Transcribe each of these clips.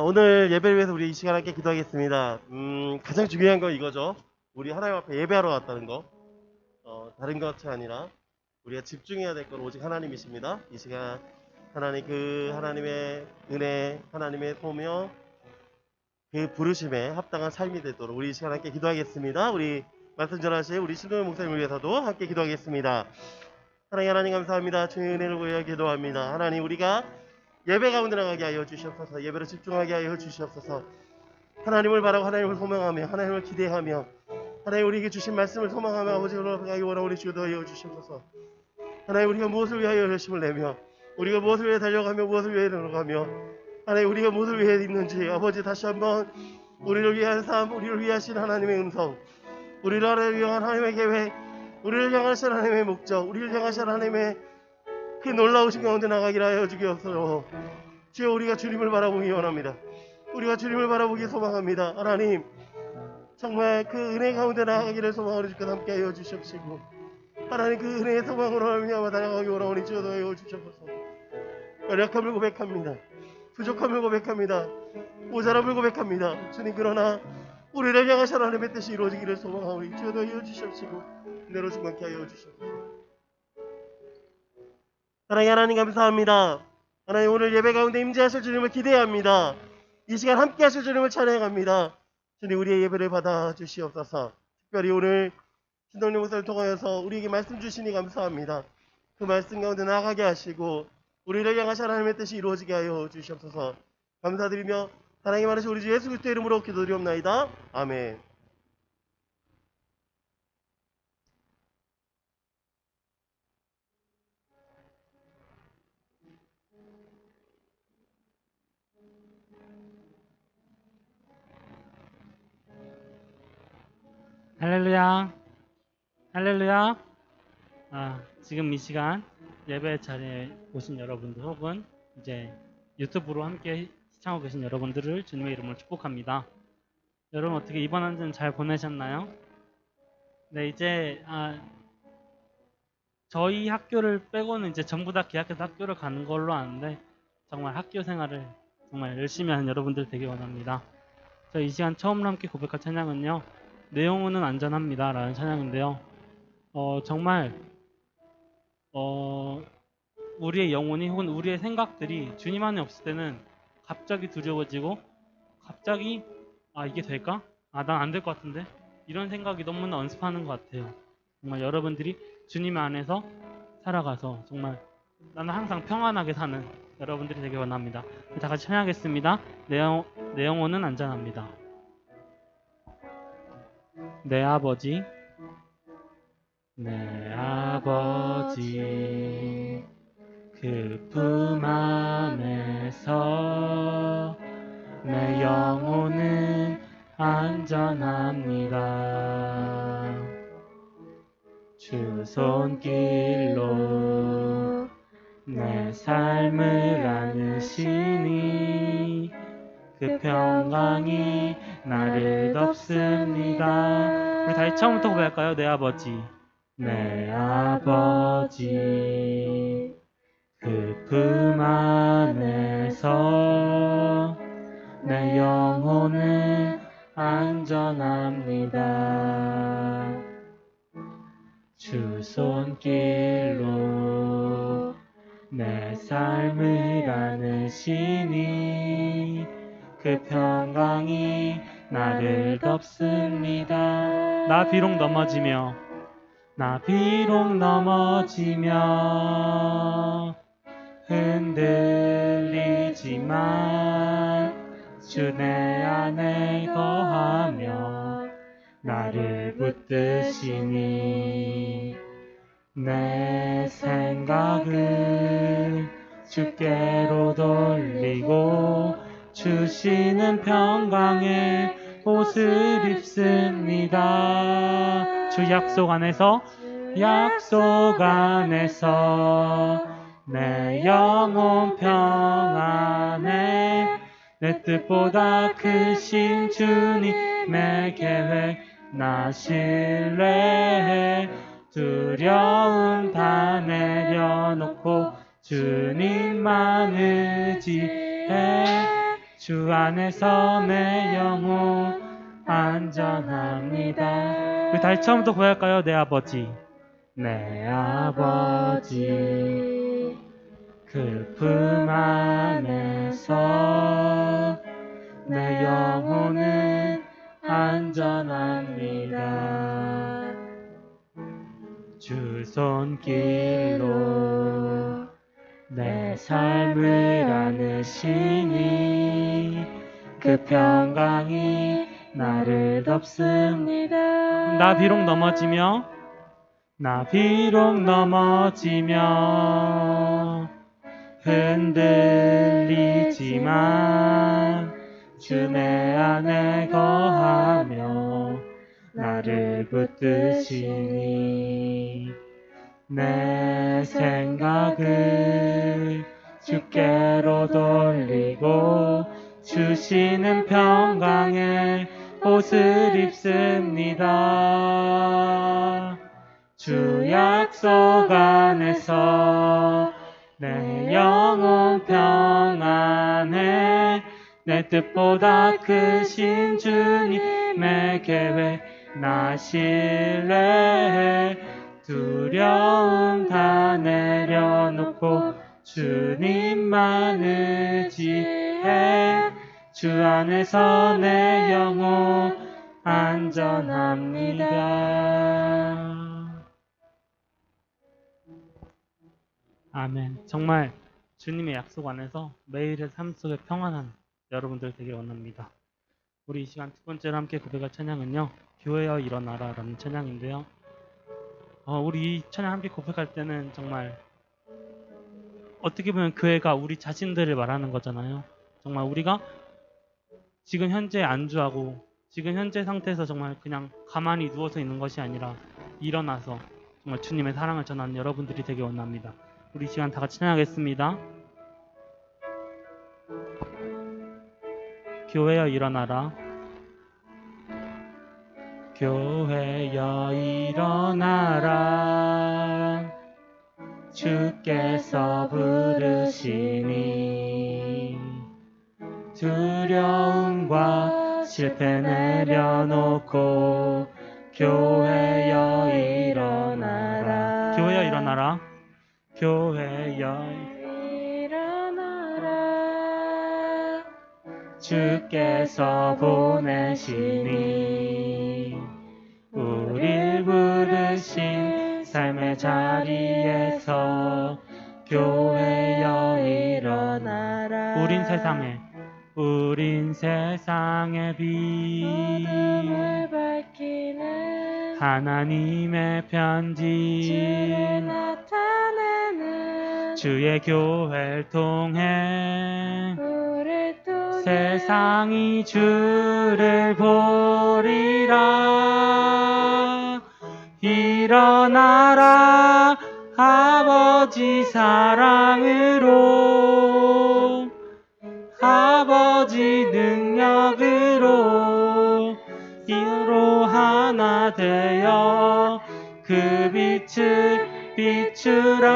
오늘 예배를 위해서 우리 이 시간 함께 기도하겠습니다. 가장 중요한 건 이거죠. 우리 하나님 앞에 예배하러 왔다는 거. 다른 것이 아니라 우리가 집중해야 될 건 오직 하나님이십니다. 이 시간 하나님의 은혜, 하나님의 소명, 그 부르심에 합당한 삶이 되도록 우리 이 시간 함께 기도하겠습니다. 우리 말씀 전하실 우리 신동현 목사님을 위해서도 함께 기도하겠습니다. 하나님 감사합니다. 주의 은혜를 구하여 기도합니다. 하나님 우리가 예배 가운데 나가게 하여 주시옵소서. 예배를 집중하게 하여 주시옵소서. 하나님을 바라고 하나님을 소망하며 하나님을 기대하며 하나님 우리에게 주신 말씀을 소망하며 아버지를 나가기 원하오니 주도 하여 주시옵소서. 하나님 우리가 무엇을 위하여 열심을 내며 우리가 무엇을 위해 달려가며 무엇을 위해 들어가며 하나님 우리가 무엇을 위해 있는지 아버지 다시 한번 우리를 위한 삶, 우리를 위하신 하나님의 음성, 우리를 위한 하나님의 계획, 우리를 향하신 하나님의 목적, 우리를 향하신 하나님의 그 놀라우신 가운데 나가기를 하여 주옵소서. 주여 우리가 주님을 바라보기 원합니다. 우리가 주님을 바라보기 소망합니다. 하나님 정말 그 은혜 가운데 나가기를 소망하는 주께 함께 하여 주시옵시고 하나님 그 은혜의 소망으로 말미암아 달려가기 원하오니 주여도 하여 주시옵소서. 연약함을 고백합니다. 부족함을 고백합니다. 모자람을 고백합니다. 주님 그러나 우리를 향하신 하나님의 뜻이 이루어지기를 소망하오니 주여도 하여 주시옵시고 은혜로 충만케 하여 주시옵소서. 하나님 감사합니다. 하나님 오늘 예배 가운데 임재하실 주님을 기대합니다. 이 시간 함께 하실 주님을 찬양합니다. 주님 우리의 예배를 받아 주시옵소서. 특별히 오늘 신동림 목사를 통하여서 우리에게 말씀 주시니 감사합니다. 그 말씀 가운데 나아가게 하시고 우리를 향하신 하나님의 뜻이 이루어지게 하여 주시옵소서. 감사드리며 사랑이 많으신 우리 주 예수 그리스도의 이름으로 기도드리옵나이다. 아멘. 할렐루야, 할렐루야. 지금 이 시간 예배 자리에 오신 여러분들 혹은 이제 유튜브로 함께 시청하고 계신 여러분들을 주님의 이름으로 축복합니다. 여러분 어떻게 이번 한 주는 잘 보내셨나요? 네, 이제 저희 학교를 빼고는 이제 전부 다 계약해서 학교를 가는 걸로 아는데 정말 학교 생활을 정말 열심히 하는 여러분들 되게 원합니다. 저희 이 시간 처음으로 함께 고백할 찬양은요, 내 영혼은 안전합니다 라는 찬양인데요. 정말 우리의 영혼이 혹은 우리의 생각들이 주님 안에 없을 때는 갑자기 두려워지고 갑자기 이게 될까? 난 안 될 것 같은데? 이런 생각이 너무나 연습하는 것 같아요. 정말 여러분들이 주님 안에서 살아가서 정말 나는 항상 평안하게 사는 여러분들이 되길 원합니다. 다 같이 찬양하겠습니다. 내 영혼은 안전합니다. 내 아버지, 내 아버지 그 품 안에서 내 영혼은 안전합니다. 주 손길로 내 삶을 안으시니 그 평강이 나를 덮습니다. 우리 다시 처음부터 고백할까요? 내 아버지, 내 아버지 그 품 안에서 내 영혼은 안전합니다. 주 손길로 내 삶을 안으시니 그 평강이 나를 덮습니다. 나 비록 넘어지며 흔들리지만 주 내 안에 거하며 나를 붙드시니 내 생각을 주께로 돌리고 주시는 평강의 옷을 입습니다. 주 약속 안에서 내 영혼 평안에 내 뜻보다 크신 주님의 계획 나 신뢰해 두려움 다 내려놓고 주님만 의지해 주 안에서 내 영혼 안전합니다. 우리 다시 처음부터 고할까요? 내 아버지, 내 아버지, 그 품 안에서 내 영혼은 안전합니다. 주 손길로 내 삶을 안으시니 그 평강이 나를 덮습니다. 나 비록 넘어지며 흔들리지만 주 내 안에 거하며 나를 붙드시니 내 생각을 주께로 돌리고 주시는 평강의 옷을 입습니다. 주 약속 안에서 내 영혼 평안해 내 뜻보다 크신 주님의 계획 나 신뢰해 두려움 다 내려놓고 주님만 의지해 주 안에서 내 영혼 안전합니다. 아멘. 정말 주님의 약속 안에서 매일의 삶 속에 평안한 여러분들 되길 원합니다. 우리 이 시간 두 번째로 함께 고백할 찬양은요, 교회여 일어나라 라는 찬양인데요. 우리 이 찬양 함께 고백할 때는 정말 어떻게 보면 교회가 우리 자신들을 말하는 거잖아요. 정말 우리가 지금 현재 안주하고 지금 현재 상태에서 정말 그냥 가만히 누워서 있는 것이 아니라 일어나서 정말 주님의 사랑을 전하는 여러분들이 되길 원합니다. 우리 이 시간 다 같이 찬양하겠습니다. 교회여 일어나라. 교회여 일어나라. 주께서 부르시니 두려움과 실패 내려놓고 교회여 일어나라. 교회여 일어나라. 교회여 일어나라. 주께서 보내시니 우릴 부르신 삶의 자리에서 교회여 일어나라. 우린 세상의 빛 어둠을 밝히는 하나님의 편지 나타내는 주의 교회를 통해 우릴 통해 세상이 주를 보리라. 일어나라 아버지 사랑으로 아버지 능력으로 이로 하나 되어 그 빛을 비추라.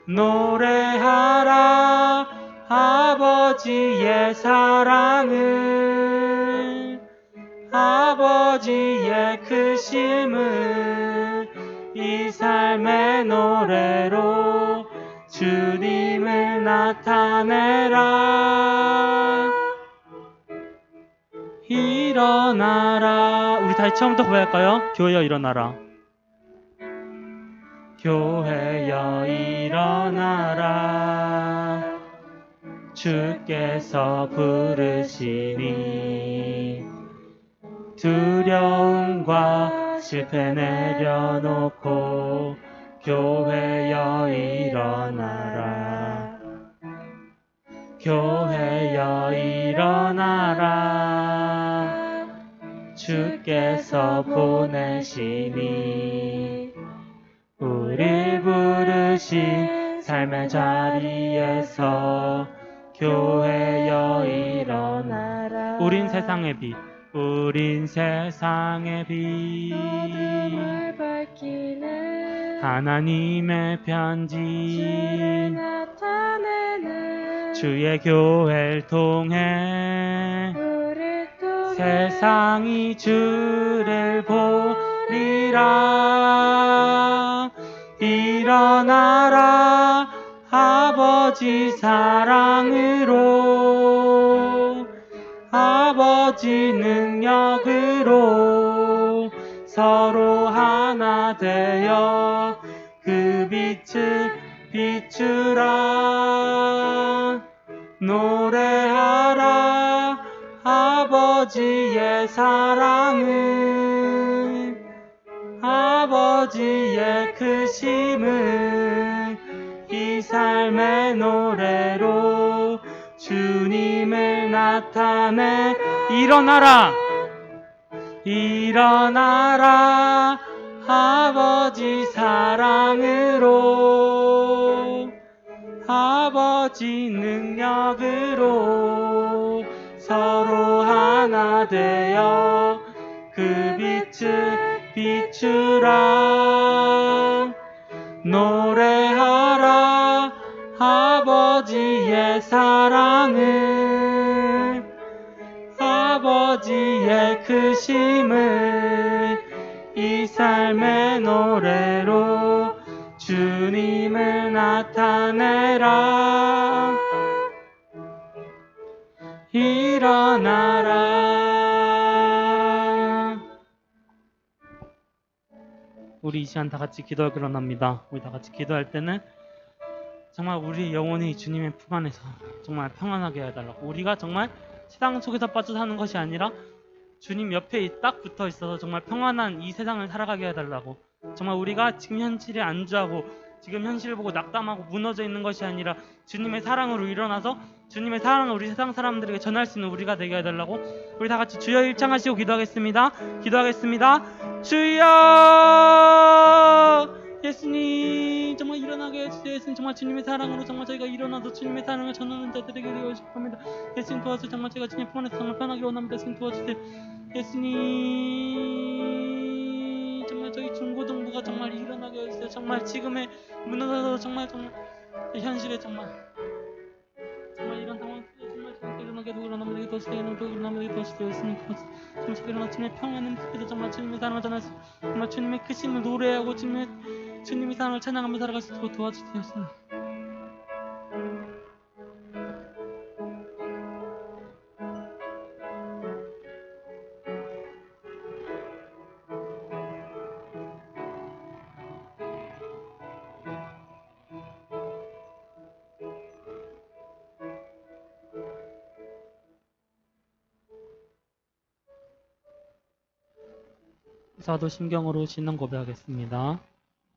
노래하라 아버지의 사랑을 아버지의 크심을 이 삶의 노래로 주님을 나타내라. 일어나라. 우리 다시 처음부터 고백할까요? 교회여 일어나라. 교회여 일어나라. 주께서 부르시니 두려움과 실패 내려놓고 교회여 일어나라. 교회여 일어나라. 주께서 보내시니 우릴 부르신 삶의 자리에서 교회여 일어나라. 우린 세상의 빛 어둠을 밝히는 하나님의 주를 편지 나타내는 주의 교회를 통해 우리 통해 세상이 주를 보리라. 일어나라 아버지 사랑으로, 아버지 능력으로 서로 하나 되어 그 빛을 비추라. 노래하라 아버지의 사랑을, 아버지의 크심을 이 삶의 노래로 주님을 나타내. 일어나라, 일어나라 아버지 사랑으로, 아버지 능력으로 서로 하나 되어 그 빛을 비추라. 노래하라 아버지의 사랑을, 아버지의 크심을 이 삶의 노래로 주님을 나타내라. 일어나라. 우리 이 시간 다 같이 기도하기로 합니다. 우리 다 같이 기도할 때는 정말 우리 영혼이 주님의 품 안에서 정말 평안하게 해달라고, 우리가 정말 세상 속에서 빠져 사는 것이 아니라 주님 옆에 딱 붙어 있어서 정말 평안한 이 세상을 살아가게 해달라고, 정말 우리가 지금 현실에 안주하고 지금 현실을 보고 낙담하고 무너져 있는 것이 아니라 주님의 사랑으로 일어나서 주님의 사랑을 우리 세상 사람들에게 전할 수 있는 우리가 되게 해달라고, 우리 다 같이 주여 일창하시고 기도하겠습니다. 기도하겠습니다. 주여, 예수님 정말 일어나게 해주세요. 예수님 정말 주님의 사랑으로 정말 저희가 일어나서 주님의 사랑을 전하는 자들에게 되고 싶습니다. 예수님 도와주세요. 정말 제가 주님 품 안에서 정말 편하게 원합니다. 예수님 도와주세요. 예수님 정말 저희 중고등부가 정말 일어나게 해주세요. 정말 지금의 무너져서 정말 현실에 정말 이런 상황 속에 정말 저희가 일어나게 하고 일어나게 도와주세요. 일어나게 도와주세요. 예수님 도와주세요. 정말 저희가 일어나 주님의 평안을 느끼면서 정말 주님의 사랑을 전할 수, 정말 주님의 크심을 노래하고 주님의 사랑을 찬양하며 살아갈 수 있도록 도와주세요. 예수님. 사도신경으로 신앙 고백하겠습니다.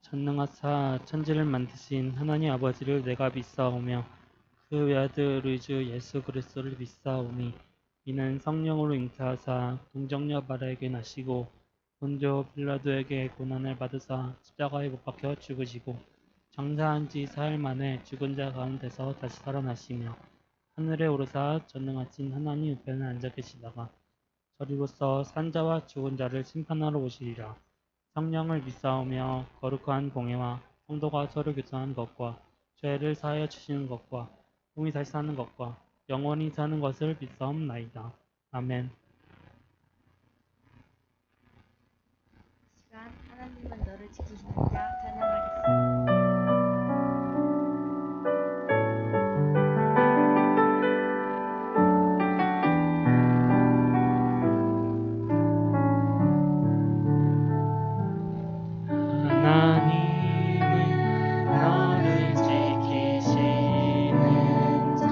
전능하사 천지를 만드신 하나님 아버지를 내가 믿사오며 그 외아들 우리 주 예수 그리스도를 믿사오니 이는 성령으로 잉태하사 동정녀 마리아에게 나시고 본조 빌라도에게 고난을 받으사 십자가에 못 박혀 죽으시고 장사한 지 사흘 만에 죽은 자 가운데서 다시 살아나시며 하늘에 오르사 전능하신 하나님 우편에 앉아 계시다가 저리로서 산자와 죽은 자를 심판하러 오시리라. 성령을 믿사오며 거룩한 공예와 성도가 서로 교통하는 것과 죄를 사하여 주시는 것과 몸이 다시 사는 것과 영원히 사는 것을 믿사옵나이다. 아멘. 시간 하나님은 너를 지키시느니라 찬양하겠습니다. 하나님은 너를 지키시는 자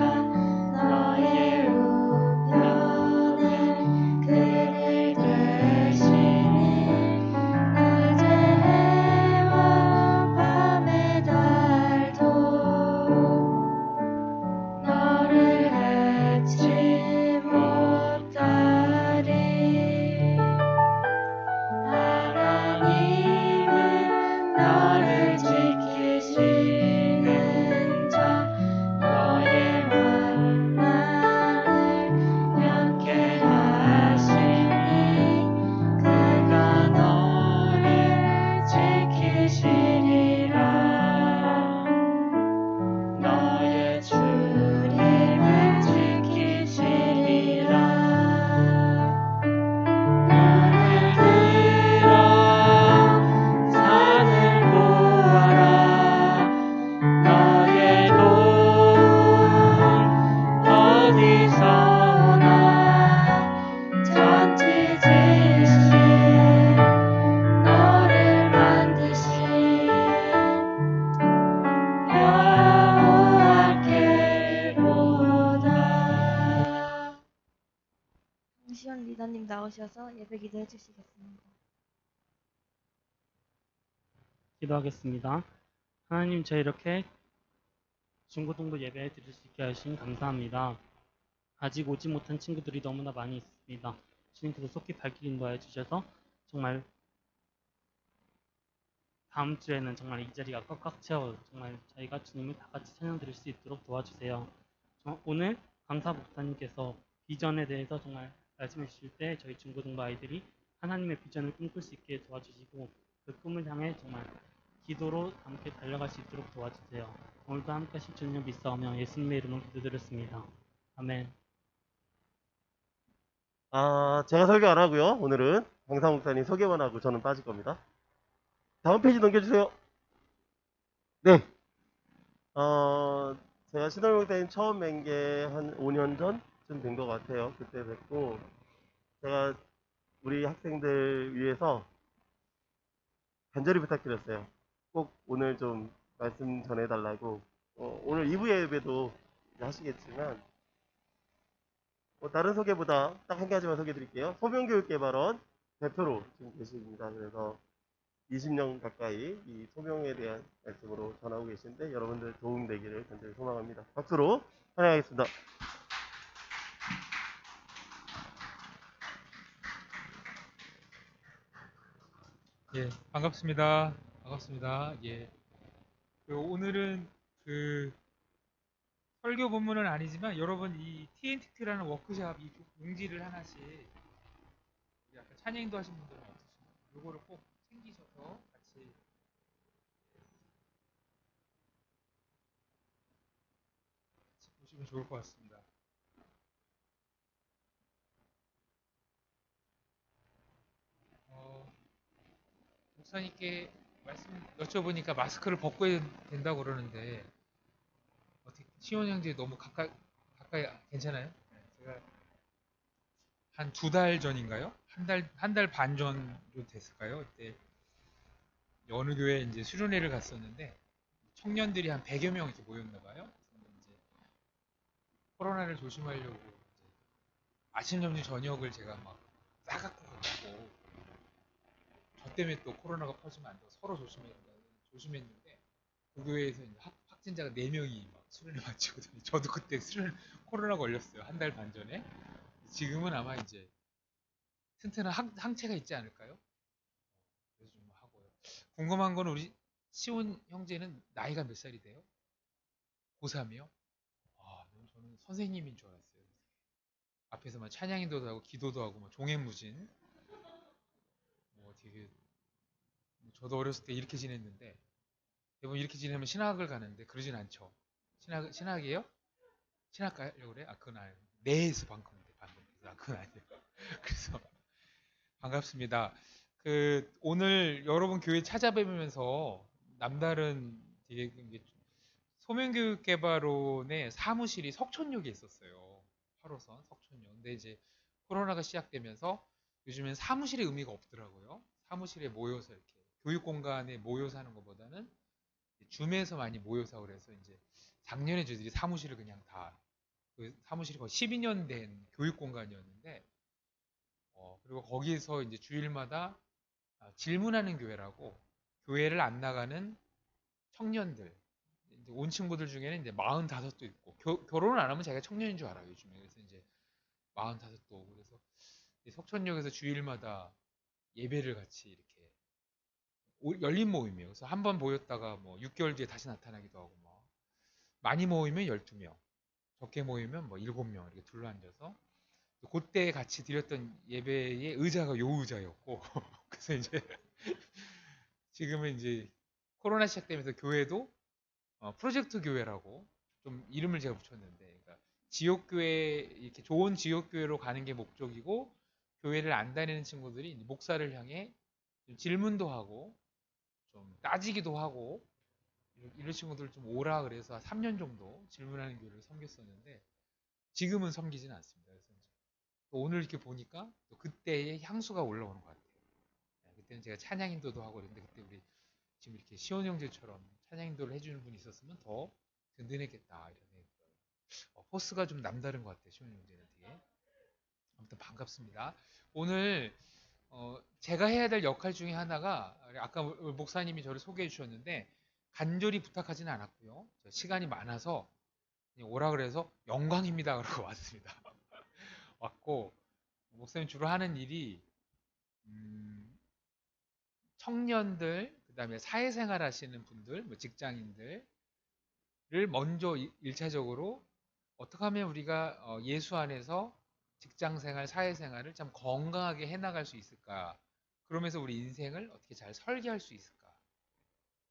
너의 우편에 그늘 계시니 낮의 해와 김시원 리더님 나오셔서 예배 기도해 주시겠습니다. 기도하겠습니다. 하나님, 저희 이렇게 중고등부 예배 드릴 수 있게 하신 감사합니다. 아직 오지 못한 친구들이 너무나 많이 있습니다. 주님께서 속히 발길 인도하여 주셔서 정말 다음 주에는 정말 이 자리가 꽉꽉 채워 정말 저희가 주님을 다 같이 찬양 드릴 수 있도록 도와주세요. 오늘 강사 목사님께서 비전에 대해서 정말 말씀해 주실 때 저희 중고등부 아이들이 하나님의 비전을 꿈꿀 수 있게 도와주시고 그 꿈을 향해 정말 기도로 함께 달려갈 수 있도록 도와주세요. 오늘도 함께 하실 주님 믿사오며 예수님의 이름으로 기도드렸습니다. 아멘. 제가 설교 안 하고요. 오늘은 강사 목사님 소개만 하고 저는 빠질 겁니다. 다음 페이지 넘겨주세요. 네. 제가 신동 목사님 처음 뵌 게 한 5년 전쯤 된 것 같아요. 그때 뵙고 제가 우리 학생들 위해서 간절히 부탁드렸어요. 꼭 오늘 좀 말씀 전해달라고. 오늘 2부 예배도 하시겠지만 다른 소개보다 딱 한 가지만 소개드릴게요. 소명교육개발원 대표로 지금 계십니다. 그래서 20년 가까이 이 소명에 대한 말씀으로 전하고 계신데 여러분들 도움되기를 간절히 소망합니다. 박수로 환영하겠습니다. 예, 반갑습니다. 반갑습니다. 예. 오늘은 설교 본문은 아니지만 여러분 이 TNTT라는 워크샵 이 용지를 하나씩 약간 찬양도 하신 분들은 없으신가요? 요거를 꼭 챙기셔서 같이 보시면 좋을 것 같습니다. 어, 목사님께 말씀 여쭤보니까 마스크를 벗고 된다고 그러는데 어떻게 시원 형제 너무 가까이 괜찮아요? 네, 제가 한 2달 전인가요? 한 달 반 정도 됐을까요? 그때 어느 교회에 이제 수련회를 갔었는데 청년들이 한 100여 명 이렇게 모였나 봐요. 이제 코로나를 조심하려고 이제 아침, 점심, 저녁을 제가 막 싸갖고 갔고 저 때문에 또 코로나가 퍼지면 안 되고 서로 조심했는데 그 교회에서 이제 확진자가 4명이 막 수련회 마치거든요. 저도 그때 코로나 걸렸어요. 한 달 반 전에. 지금은 아마 이제 튼튼한 항체가 있지 않을까요? 그래서 좀 하고요. 궁금한 건 우리 시온 형제는 나이가 몇 살이 돼요? 고3이요? 저는 선생님인 줄 알았어요. 앞에서 막 찬양인도도 하고 기도도 하고 막 종횡무진. 되게 저도 어렸을 때 이렇게 지냈는데 대부분 이렇게 지내면 신학을 가는데 그러진 않죠. 신학이에요? 신학 가려고 그래? 그건 아니에요. 내에서 방금 그건 아니에요. 그래서 반갑습니다. 오늘 여러분 교회 찾아뵈면서 남다른 되게 소명교육개발원의 사무실이 석촌역에 있었어요. 8호선 석촌역. 근데 이제 코로나가 시작되면서 요즘엔 사무실의 의미가 없더라고요. 사무실에 모여서 이렇게 교육 공간에 모여서 하는 것보다는 줌에서 많이 모여서 그래서 이제 작년에 저희들이 사무실을 그냥 그 사무실이 거의 12년 된 교육 공간이었는데 그리고 거기서 이제 주일마다 질문하는 교회라고 교회를 안 나가는 청년들 이제 온 친구들 중에는 이제 45도 있고 결혼을 안 하면 자기가 청년인 줄 알아요 요즘에. 그래서 이제 45도 오고 그래서 석천역에서 주일마다 예배를 같이 이렇게 열린 모임이에요. 그래서 한 번 모였다가 뭐 6개월 뒤에 다시 나타나기도 하고 뭐 많이 모이면 12명, 적게 모이면 뭐 7명 이렇게 둘러앉아서 그때 같이 드렸던 예배의 의자가 요 의자였고 그래서 이제 지금은 이제 코로나 시작되면서 교회도 프로젝트 교회라고 좀 이름을 제가 붙였는데 그러니까 지역교회 이렇게 좋은 지역교회로 가는 게 목적이고 교회를 안 다니는 친구들이 목사를 향해 좀 질문도 하고 좀 따지기도 하고 이런 친구들 좀 오라 그래서 3년 정도 질문하는 교회를 섬겼었는데 지금은 섬기지는 않습니다. 그래서 이제 또 오늘 이렇게 보니까 또 그때의 향수가 올라오는 것 같아요. 그때는 제가 찬양 인도도 하고 그랬는데 그때 우리 지금 이렇게 시온 형제처럼 찬양 인도를 해주는 분이 있었으면 더 든든했겠다 이런 생각이 들어요. 포스가 좀 남다른 것 같아요. 시온 형제는 되게 아무튼 반갑습니다. 오늘 제가 해야 될 역할 중에 하나가 아까 목사님이 저를 소개해 주셨는데 간절히 부탁하지는 않았고요. 시간이 많아서 그냥 오라 그래서 영광입니다 그러고 왔습니다. 왔고 목사님 주로 하는 일이 청년들 그다음에 사회생활 하시는 분들, 뭐 직장인들을 먼저 일차적으로 어떻게 하면 우리가 예수 안에서 직장생활, 사회생활을 참 건강하게 해나갈 수 있을까? 그러면서 우리 인생을 어떻게 잘 설계할 수 있을까?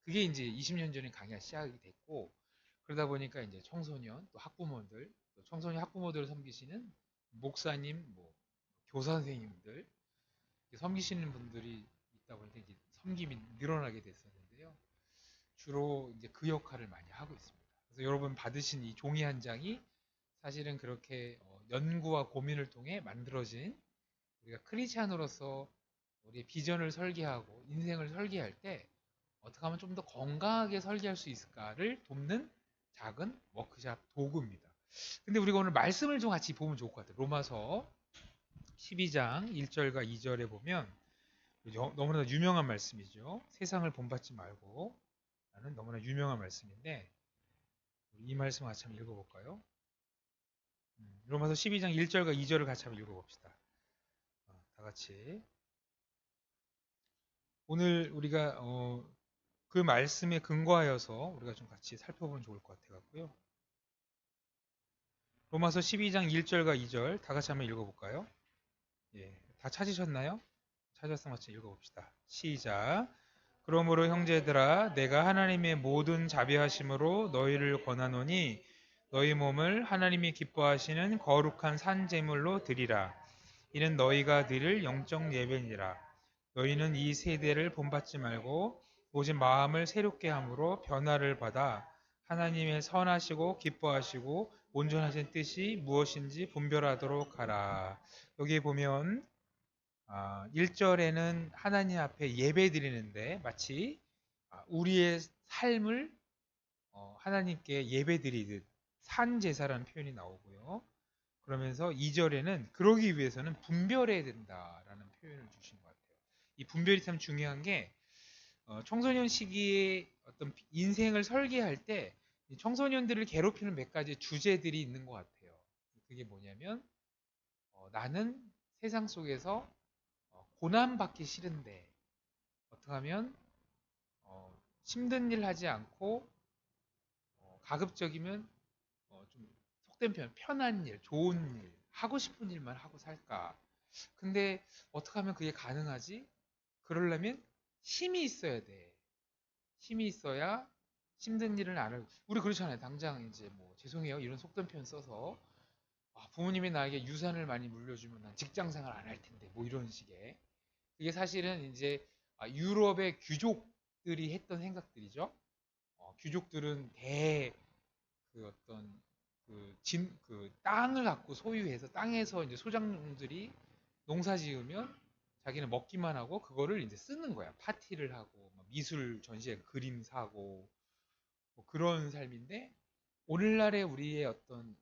그게 이제 20년 전에 강의가 시작이 됐고 그러다 보니까 이제 청소년 또 학부모들, 또 청소년 학부모들을 섬기시는 목사님, 뭐 교사 선생님들 섬기시는 분들이 있다 보니까 이제 섬김이 늘어나게 됐었는데요. 주로 이제 그 역할을 많이 하고 있습니다. 그래서 여러분 받으신 이 종이 한 장이 사실은 그렇게 연구와 고민을 통해 만들어진 우리가 크리스찬으로서 우리의 비전을 설계하고 인생을 설계할 때 어떻게 하면 좀 더 건강하게 설계할 수 있을까를 돕는 작은 워크샵 도구입니다. 근데 우리가 오늘 말씀을 좀 같이 보면 좋을 것 같아요. 로마서 12장 1절과 2절에 보면 너무나 유명한 말씀이죠. 세상을 본받지 말고 라는 너무나 유명한 말씀인데 이 말씀 같이 한번 읽어볼까요? 로마서 12장 1절과 2절을 같이 한번 읽어봅시다. 다 같이. 오늘 우리가 그 말씀에 근거하여서 우리가 좀 같이 살펴보면 좋을 것 같아요. 로마서 12장 1절과 2절 다 같이 한번 읽어볼까요? 예, 다 찾으셨나요? 찾았으면 같이 읽어봅시다. 시작. 그러므로 형제들아 내가 하나님의 모든 자비하심으로 너희를 권하노니 너희 몸을 하나님이 기뻐하시는 거룩한 산 제물로 드리라. 이는 너희가 드릴 영적 예배니라. 너희는 이 세대를 본받지 말고 오직 마음을 새롭게 함으로 변화를 받아 하나님의 선하시고 기뻐하시고 온전하신 뜻이 무엇인지 분별하도록 하라. 여기 보면 1절에는 하나님 앞에 예배 드리는데 마치 우리의 삶을 하나님께 예배 드리듯 산 제사라는 표현이 나오고요. 그러면서 2절에는 그러기 위해서는 분별해야 된다라는 표현을 주신 것 같아요. 이 분별이 참 중요한 게 청소년 시기에 어떤 인생을 설계할 때 청소년들을 괴롭히는 몇 가지 주제들이 있는 것 같아요. 그게 뭐냐면 나는 세상 속에서 고난받기 싫은데 어떻게 하면 힘든 일 하지 않고 가급적이면 좀 속된 표현 편한 일, 좋은 일, 하고 싶은 일만 하고 살까? 근데 어떻게 하면 그게 가능하지? 그러려면 힘이 있어야 돼. 힘이 있어야 힘든 일을 안 하고 우리 그렇잖아요. 당장 이제 뭐 죄송해요 이런 속된 표현 써서 부모님이 나에게 유산을 많이 물려주면 난 직장 생활 안 할 텐데 뭐 이런 식의 이게 사실은 이제 유럽의 귀족들이 했던 생각들이죠. 귀족들은 그 어떤 그 땅을 갖고 소유해서 땅에서 이제 소작농들이 농사 지으면 자기는 먹기만 하고 그거를 이제 쓰는 거야. 파티를 하고 미술 전시회 그림 사고 뭐 그런 삶인데 오늘날의 우리의 어떤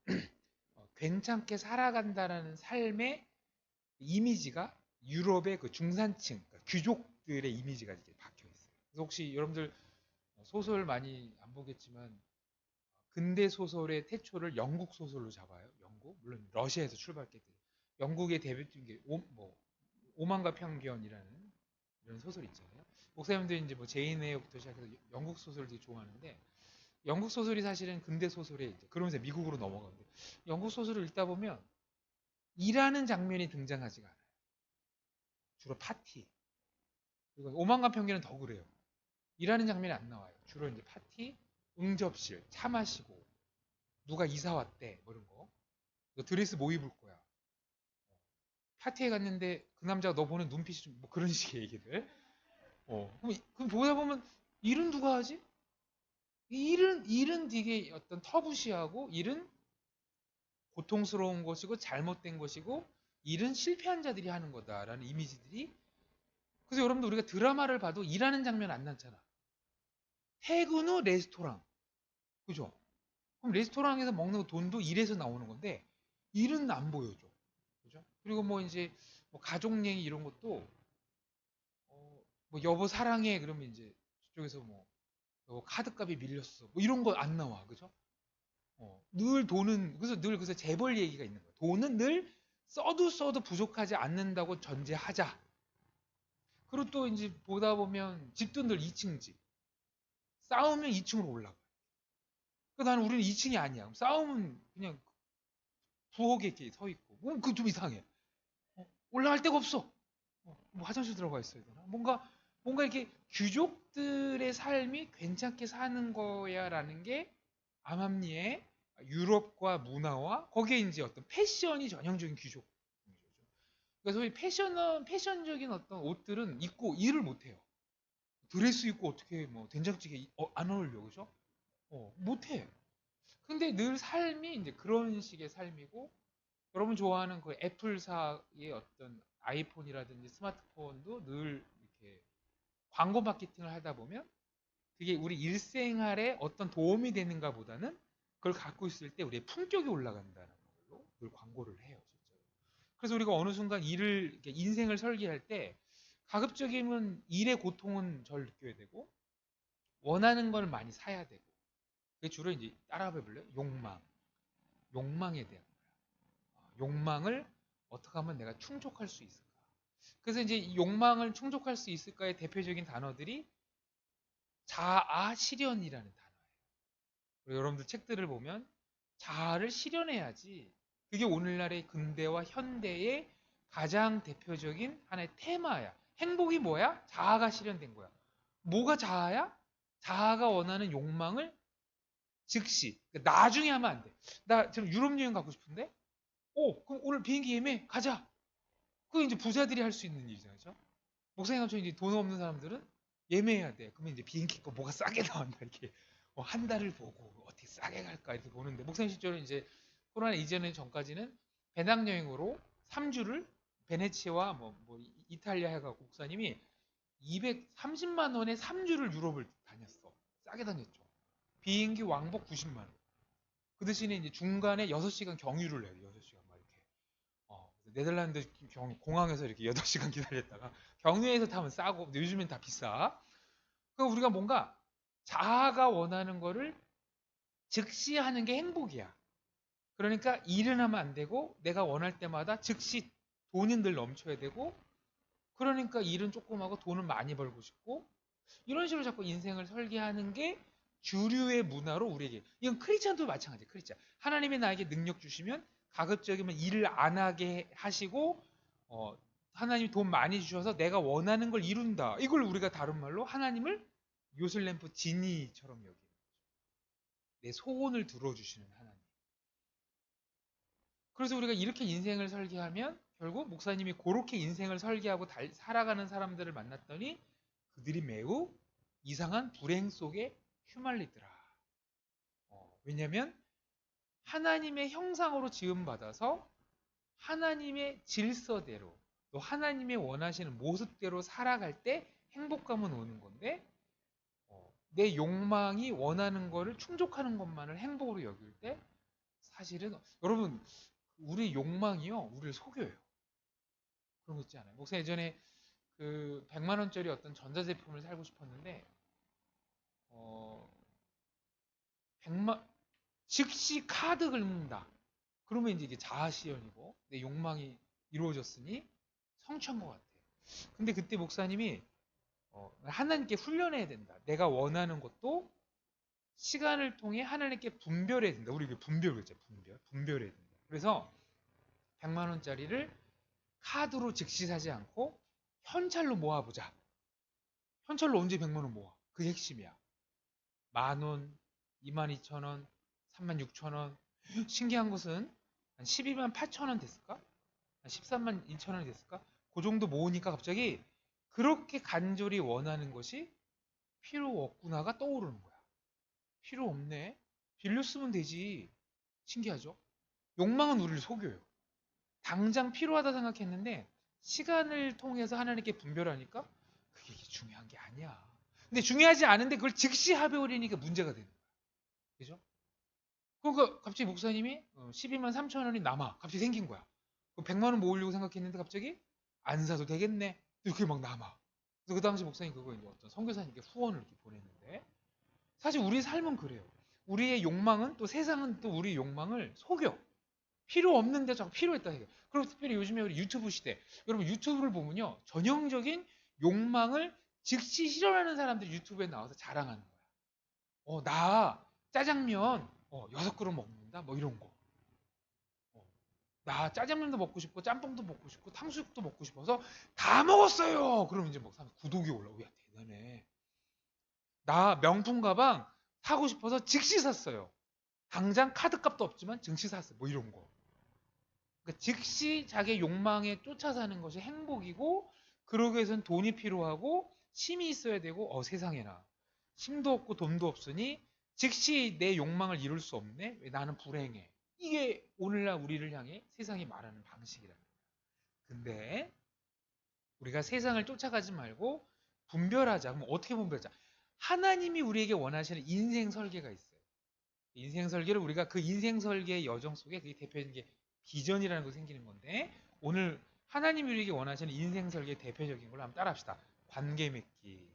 괜찮게 살아간다라는 삶의 이미지가 유럽의 그 중산층 그러니까 귀족들의 이미지가 이제 박혀 있어요. 그래서 혹시 여러분들 소설 많이 안 보겠지만 근대 소설의 태초를 영국 소설로 잡아요. 영국 물론 러시아에서 출발했겠죠. 영국의 대표적인 게 오만과 편견이라는 이런 소설 있잖아요. 목사님들 이제 뭐 제인 에어부터 시작해서 영국 소설을 되게 좋아하는데 영국 소설이 사실은 근대 소설에 이제 그러면서 미국으로 넘어가는데 영국 소설을 읽다 보면 일하는 장면이 등장하지가 않아요. 주로 파티. 그리고 오만과 편견은 더 그래요. 일하는 장면이 안 나와요. 주로 이제 파티, 응접실, 차 마시고 누가 이사 왔대 뭐 이런 거. 너 드레스 뭐 입을 거야? 파티에 갔는데 그 남자가 너 보는 눈빛이 좀 뭐 그런 식의 얘기들. 그럼 보다 보면 일은 누가 하지? 일은 되게 어떤 터부시하고 일은 고통스러운 것이고 잘못된 것이고 일은 실패한 자들이 하는 거다라는 이미지들이 그래서 여러분들 우리가 드라마를 봐도 일하는 장면 안 나잖아. 퇴근 후 레스토랑. 그죠? 그럼 레스토랑에서 먹는 돈도 일에서 나오는 건데 일은 안 보여줘. 그죠? 그리고 뭐 이제 뭐 가족 얘기 이런 것도 뭐 여보 사랑해 그러면 이제 저쪽에서 뭐 여보 카드값이 밀렸어 뭐 이런 거 안 나와 그죠? 늘 돈은 그래서 재벌 얘기가 있는 거예요. 돈은 늘 써도 부족하지 않는다고 전제하자. 그리고 또 이제 보다 보면 집도 늘 2층 집. 싸우면 2층으로 올라가. 그러니까 나는 우리는 2층이 아니야. 싸우면 그냥 부엌에 이렇게 서 있고. 그거 좀 이상해. 올라갈 데가 없어. 뭐 화장실 들어가 있어야 되나? 뭔가 이렇게 귀족들의 삶이 괜찮게 사는 거야라는 게 암암리의 유럽과 문화와 거기에 이제 어떤 패션이 전형적인 귀족. 그래서 소위 패션적인 어떤 옷들은 입고 일을 못 해요. 드레스 입고 어떻게 뭐 된장찌개 안 어울려 그죠? 못 해. 근데 늘 삶이 이제 그런 식의 삶이고 여러분 좋아하는 그 애플사의 어떤 아이폰이라든지 스마트폰도 늘 이렇게 광고 마케팅을 하다 보면 그게 우리 일생활에 어떤 도움이 되는가 보다는 그걸 갖고 있을 때 우리의 품격이 올라간다는 걸로 늘 광고를 해요. 실제로. 그래서 우리가 어느 순간 인생을 설계할 때 가급적이면 일의 고통은 절 느껴야 되고 원하는 걸 많이 사야 되고 그게 주로 이제 따라해 볼래요? 욕망에 대한 거야. 욕망을 어떻게 하면 내가 충족할 수 있을까? 그래서 이제 이 욕망을 충족할 수 있을까의 대표적인 단어들이 자아 실현이라는 단어예요. 그리고 여러분들 책들을 보면 자아를 실현해야지. 그게 오늘날의 근대와 현대의 가장 대표적인 하나의 테마야. 행복이 뭐야? 자아가 실현된 거야. 뭐가 자아야? 자아가 원하는 욕망을 즉시, 그러니까 나중에 하면 안 돼. 나 지금 유럽 여행 가고 싶은데? 그럼 오늘 비행기 예매 가자. 그거 이제 부자들이 할 수 있는 일이잖아요. 그죠? 목사님 같은 이제 돈 없는 사람들은 예매해야 돼. 그러면 이제 비행기 거 뭐가 싸게 나온다 이렇게 한 달을 보고 어떻게 싸게 갈까 이렇게 보는데 목사님 실제로 이제 코로나 이전에 전까지는 배낭여행으로 3주를 베네치아와 뭐 이탈리아 해가지고 목사님이 230만 원에 3주를 유럽을 다녔어. 싸게 다녔죠. 비행기 왕복 90만 원. 그 대신에 이제 중간에 6시간 경유를 해요. 6시간 막 이렇게. 네덜란드 공항에서 이렇게 8시간 기다렸다가 경유해서 타면 싸고 요즘엔 다 비싸. 그러니까 우리가 뭔가 자아가 원하는 거를 즉시 하는 게 행복이야. 그러니까 일은 하면 안 되고 내가 원할 때마다 즉시 돈이 늘 넘쳐야 되고 그러니까 일은 조금 하고 돈을 많이 벌고 싶고 이런 식으로 자꾸 인생을 설계하는 게 주류의 문화로 우리에게 이건 크리스찬도 마찬가지예요. 크리스찬 하나님이 나에게 능력 주시면 가급적이면 일을 안 하게 하시고 하나님이 돈 많이 주셔서 내가 원하는 걸 이룬다. 이걸 우리가 다른 말로 하나님을 요술램프 지니처럼 여기는 거죠. 내 소원을 들어주시는 하나님. 그래서 우리가 이렇게 인생을 설계하면 결국 목사님이 그렇게 인생을 설계하고 살아가는 사람들을 만났더니 그들이 매우 이상한 불행 속에 휘말리더라. 왜냐하면 하나님의 형상으로 지음받아서 하나님의 질서대로 또 하나님의 원하시는 모습대로 살아갈 때 행복감은 오는 건데 내 욕망이 원하는 거를 충족하는 것만을 행복으로 여길 때 사실은 여러분 우리 욕망이요 우리를 속여요. 그런 거 있지 않아요? 목사 예전에 그 100만 원짜리 어떤 전자제품을 사고 싶었는데 100만 즉시 카드 긁는다. 그러면 이제 이게 자아 실현이고 내 욕망이 이루어졌으니 성취한 것 같아. 근데 그때 목사님이 하나님께 훈련해야 된다. 내가 원하는 것도 시간을 통해 하나님께 분별해야 된다. 우리 분별 그랬죠. 분별해야 된다. 그래서 100만 원짜리를 카드로 즉시 사지 않고 현찰로 모아보자. 현찰로 언제 100만 원 모아? 그게 핵심이야. 10,000원, 22,000원, 36,000원. 신기한 것은 한 12만 8천 원 됐을까? 한 13만 2천 원이 됐을까? 그 정도 모으니까 갑자기 그렇게 간절히 원하는 것이 필요 없구나가 떠오르는 거야. 필요 없네. 빌려 쓰면 되지. 신기하죠? 욕망은 우리를 속여요. 당장 필요하다 생각했는데 시간을 통해서 하나님께 분별하니까 그게 중요한 게 아니야. 근데 중요하지 않은데 그걸 즉시 합의버리니까 문제가 되는 거야. 그죠? 그러니까 갑자기 목사님이 12만 3천 원이 남아. 갑자기 생긴 거야. 그 100만 원 모으려고 생각했는데 갑자기 안 사도 되겠네. 이렇게 막 남아. 그래서 그 당시 목사님 그거 이제 어떤 선교사님께 후원을 이렇게 보냈는데 사실 우리 삶은 그래요. 우리의 욕망은 또 세상은 또 우리 욕망을 속여. 필요 없는데 자꾸 필요했다 해요. 그리고 특별히 요즘에 우리 유튜브 시대. 여러분 유튜브를 보면요. 전형적인 욕망을 즉시 실현하는 사람들이 유튜브에 나와서 자랑하는 거야. 나 짜장면 6그릇 먹는다. 뭐 이런 거. 나 짜장면도 먹고 싶고 짬뽕도 먹고 싶고 탕수육도 먹고 싶어서 다 먹었어요. 그러면 이제 막 사람 구독이 올라오고 야 대단해. 나 명품 가방 사고 싶어서 즉시 샀어요. 당장 카드값도 없지만 즉시 샀어요. 뭐 이런 거. 그러니까 즉시 자기 욕망에 쫓아 사는 것이 행복이고 그러기 위해서는 돈이 필요하고 힘이 있어야 되고 세상에나 힘도 없고 돈도 없으니 즉시 내 욕망을 이룰 수 없네. 왜 나는 불행해. 이게 오늘날 우리를 향해 세상이 말하는 방식이랍니다. 근데 우리가 세상을 쫓아가지 말고 분별하자. 그럼 어떻게 분별하자? 하나님이 우리에게 원하시는 인생 설계가 있어요. 인생 설계를 우리가 그 인생 설계의 여정 속에 그게 대표적인 게 비전이라는 것이 생기는 건데 오늘 하나님이 우리에게 원하시는 인생 설계의 대표적인 걸로 한번 따라합시다. 관계 맺기.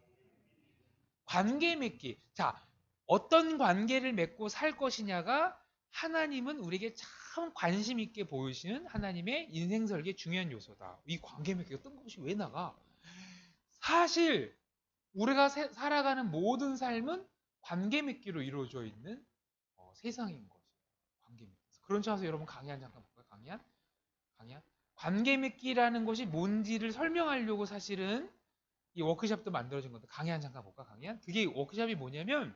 관계 맺기. 자, 어떤 관계를 맺고 살 것이냐가 하나님은 우리에게 참 관심 있게 보이시는 하나님의 인생 설계 중요한 요소다. 이 관계 맺기가 뜬금없이 왜 나가? 사실 우리가 살아가는 모든 삶은 관계 맺기로 이루어져 있는 세상인 거죠. 관계 맺기. 그런 차원에서 여러분 강의한 잠깐 볼까요? 강의한? 관계 맺기라는 것이 뭔지를 설명하려고 사실은 이 워크숍도 만들어진 건데 강의한 잠깐 볼까? 강의한? 그게 워크숍이 뭐냐면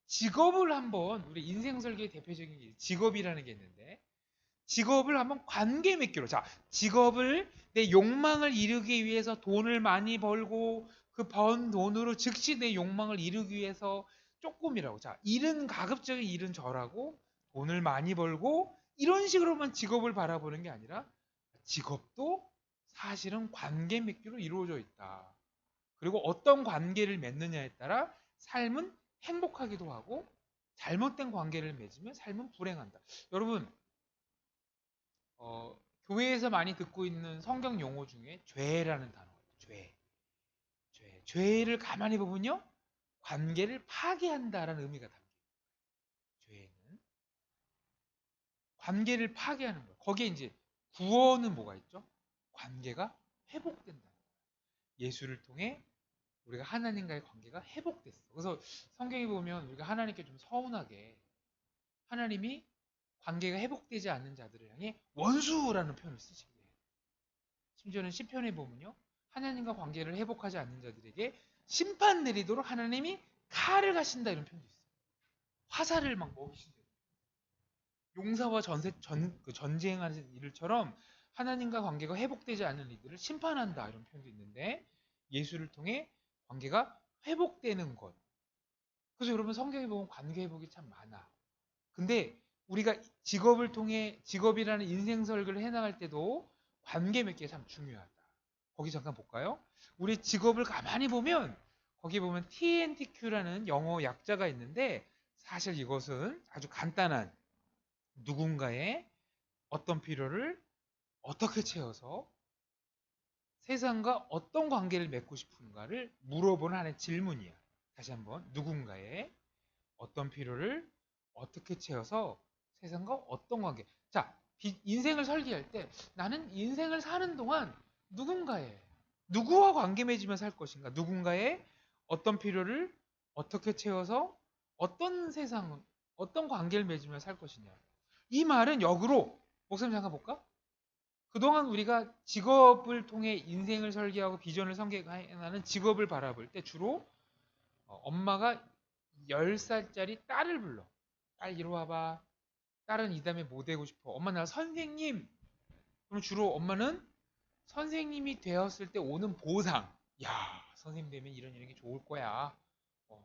직업을 한번 우리 인생 설계의 대표적인 게 직업이라는 게 있는데 직업을 한번 관계 맺기로 자 직업을 내 욕망을 이루기 위해서 돈을 많이 벌고 그 번 돈으로 즉시 내 욕망을 이루기 위해서 조금이라고 자 일은 가급적인 일은 절하고 돈을 많이 벌고 이런 식으로만 직업을 바라보는 게 아니라 직업도 사실은 관계 맺기로 이루어져 있다. 그리고 어떤 관계를 맺느냐에 따라 삶은 행복하기도 하고 잘못된 관계를 맺으면 삶은 불행한다. 여러분 교회에서 많이 듣고 있는 성경 용어 중에 죄라는 단어가 있어요. 죄를 가만히 보면요. 관계를 파괴한다라는 의미가 담겨요. 죄는 관계를 파괴하는 거예요. 거기에 이제 구원은 뭐가 있죠? 관계가 회복된다. 예수를 통해 우리가 하나님과의 관계가 회복됐어. 그래서 성경에 보면 우리가 하나님께 좀 서운하게 하나님이 관계가 회복되지 않는 자들을 향해 원수라는 표현을 쓰시게 돼요. 심지어는 시편에 보면요. 하나님과 관계를 회복하지 않는 자들에게 심판 내리도록 하나님이 칼을 가신다 이런 표현도 있어요. 화살을 막 먹이신대요. 용사와 전쟁하는 일처럼 하나님과 관계가 회복되지 않는 이들을 심판한다 이런 표현도 있는데 예수를 통해 관계가 회복되는 것. 그래서 여러분 성경에 보면 관계 회복이 참 많아. 근데 우리가 직업을 통해 직업이라는 인생 설계를 해나갈 때도 관계 맺기가 참 중요하다. 거기 잠깐 볼까요? 우리 직업을 가만히 보면 거기 보면 TNTQ라는 영어 약자가 있는데 사실 이것은 아주 간단한 누군가의 어떤 필요를 어떻게 채워서 세상과 어떤 관계를 맺고 싶은가를 물어보는 하나의 질문이야. 다시 한번 누군가의 어떤 필요를 어떻게 채워서 세상과 어떤 관계. 자, 인생을 설계할 때 나는 인생을 사는 동안 누구와 관계 맺으며 살 것인가? 누군가의 어떤 필요를 어떻게 채워서 어떤 관계를 맺으며 살 것이냐. 이 말은 역으로 목사님 잠깐 볼까? 그동안 우리가 직업을 통해 인생을 설계하고 비전을 설계하는 직업을 바라볼 때 주로 엄마가 10살짜리 딸을 불러. 딸 이리 와봐. 딸은 이 다음에 뭐 되고 싶어? 엄마 나 선생님. 그럼 주로 엄마는 선생님이 되었을 때 오는 보상. 야 선생님 되면 이런 게 좋을 거야.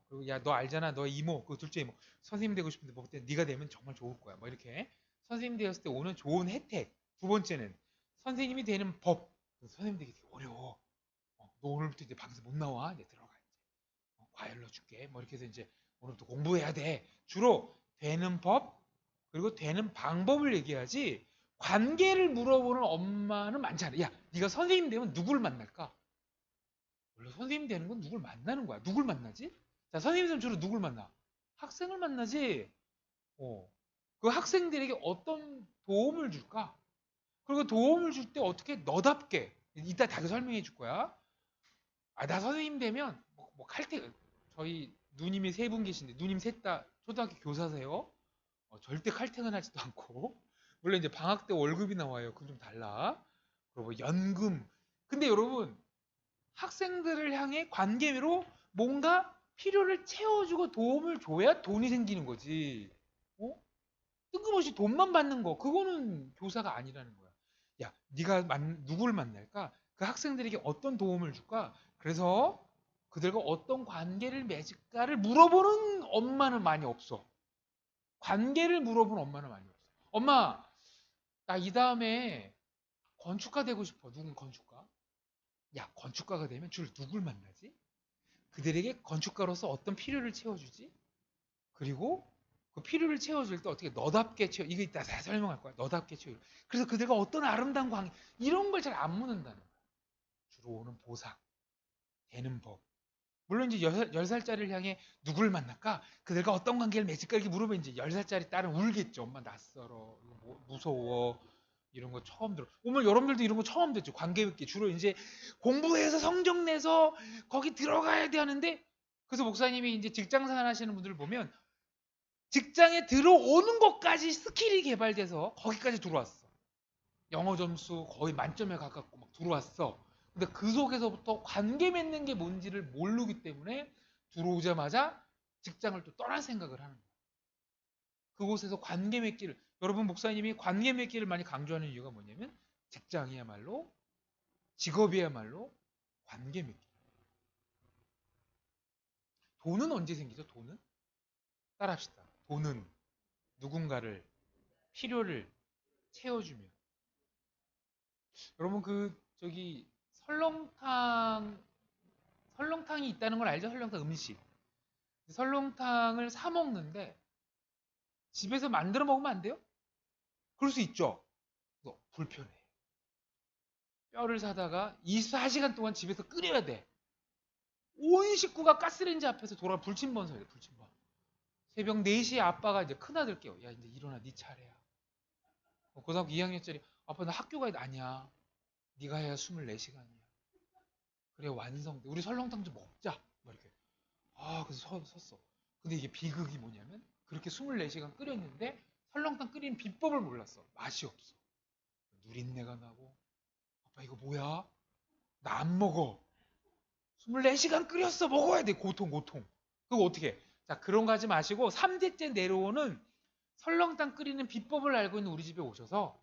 그리고 야 너 알잖아. 너 이모 그 둘째 이모 선생님 되고 싶은데 뭐 그때 네가 되면 정말 좋을 거야. 뭐 이렇게 선생님 되었을 때 오는 좋은 혜택. 두 번째는 선생님이 되는 법. 선생님 되기 되게 어려워. 너 오늘부터 이제 방에서 못 나와. 이제 들어가 이제. 과외 넣어줄게. 뭐 이렇게 해서 이제 오늘부터 공부해야 돼. 주로 되는 법 그리고 되는 방법을 얘기하지 관계를 물어보는 엄마는 많지 않아. 야, 네가 선생님 되면 누굴 만날까? 원래 선생님 되는 건 누굴 만나는 거야. 누굴 만나지? 자, 선생님 되면 주로 누굴 만나? 학생을 만나지. 그 학생들에게 어떤 도움을 줄까? 그리고 도움을 줄 때 어떻게 너답게 이따 다시 설명해 줄 거야. 아, 나 선생님 되면 뭐 칼퇴 저희 누님이 세 분 계신데 누님 셋 다 초등학교 교사세요. 절대 칼퇴근하지도 않고 물론 이제 방학 때 월급이 나와요. 그건 좀 달라. 그리고 뭐 연금. 근데 여러분 학생들을 향해 관계로 뭔가 필요를 채워주고 도움을 줘야 돈이 생기는 거지. 어? 뜬금없이 돈만 받는 거 그거는 교사가 아니라는 거야. 야, 네가 누굴 만날까? 그 학생들에게 어떤 도움을 줄까? 그래서 그들과 어떤 관계를 맺을까를 물어보는 엄마는 많이 없어. 관계를 물어보는 엄마는 많이 없어. 엄마, 나 이 다음에 건축가 되고 싶어. 누군 건축가? 야, 건축가가 되면 주로 누굴 만나지? 그들에게 건축가로서 어떤 필요를 채워주지? 그리고 그 필요를 채워줄 때 어떻게 너답게 채워 이거 이따 다 설명할 거야. 너답게 채워. 그래서 그들과 어떤 아름다운 관계 이런 걸 잘 안 묻는다는 거야. 주로 오는 보상, 되는 법. 물론 이제 10살짜리를 향해 누구를 만날까? 그들과 어떤 관계를 맺을까? 이렇게 물어보면 이제 10살짜리 딸은 울겠죠. 엄마 낯설어. 무서워. 이런 거 처음 들어. 오늘 여러분들도 이런 거 처음 듣죠. 관계 맺기. 주로 이제 공부해서 성적 내서 거기 들어가야 돼 하는데 그래서 목사님이 이제 직장생활 하시는 분들을 보면 직장에 들어오는 것까지 스킬이 개발돼서 거기까지 들어왔어. 영어 점수 거의 만점에 가깝고 막 들어왔어. 근데 그 속에서부터 관계 맺는 게 뭔지를 모르기 때문에 들어오자마자 직장을 또 떠날 생각을 하는 거야. 그곳에서 관계 맺기를 여러분 목사님이 관계 맺기를 많이 강조하는 이유가 뭐냐면 직장이야말로 직업이야말로 관계 맺기. 돈은 언제 생기죠? 돈은? 따라합시다. 돈은 누군가를 필요를 채워주면 여러분 저기 설렁탕이 있다는 걸 알죠? 설렁탕 음식. 설렁탕을 사 먹는데 집에서 만들어 먹으면 안 돼요? 그럴 수 있죠. 불편해. 뼈를 사다가 24시간 동안 집에서 끓여야 돼. 온 식구가 가스레인지 앞에서 불침번 서야 돼. 불침번. 새벽 4시에 아빠가 이제 큰아들 깨워. 야 이제 일어나 네 차례야. 고등학교 2학년짜리 아빠 나 학교 가야 돼. 아니야. 네가 해야 24시간이야. 그래 완성돼. 우리 설렁탕 좀 먹자. 막 이렇게. 그래서 섰어. 근데 이게 비극이 뭐냐면 그렇게 24시간 끓였는데 설렁탕 끓이는 비법을 몰랐어. 맛이 없어. 누린내가 나고 아빠 이거 뭐야? 나 안 먹어. 24시간 끓였어. 먹어야 돼. 고통. 그거 어떻게 해? 자 그런 거 하지 마시고 3대째 내려오는 설렁탕 끓이는 비법을 알고 있는 우리 집에 오셔서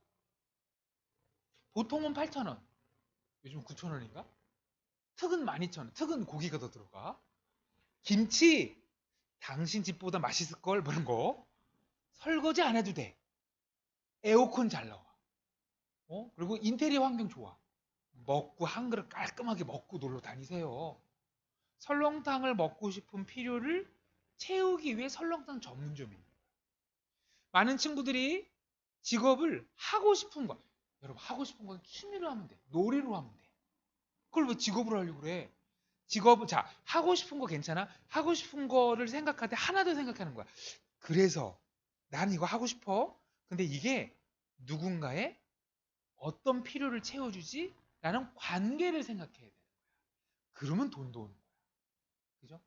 보통은 8,000원. 요즘 9,000원인가? 특은 12,000원. 특은 고기가 더 들어가. 김치 당신 집보다 맛있을 걸 그런 거. 설거지 안 해도 돼. 에어컨 잘 나와. 그리고 인테리어 환경 좋아. 먹고 한 그릇 깔끔하게 먹고 놀러 다니세요. 설렁탕을 먹고 싶은 필요를 채우기 위해 설렁탕 전문점입니다. 많은 친구들이 직업을 하고 싶은 거. 여러분 하고 싶은 건 취미로 하면 돼. 놀이로 하면 돼. 그걸 왜 직업으로 하려고 그래? 직업은 자 하고 싶은 거 괜찮아? 하고 싶은 거를 생각할 때 하나 더 생각하는 거야. 그래서 나는 이거 하고 싶어. 근데 이게 누군가의 어떤 필요를 채워주지? 라는 관계를 생각해야 되는 거야. 그러면 돈도 오는 거야. 그죠?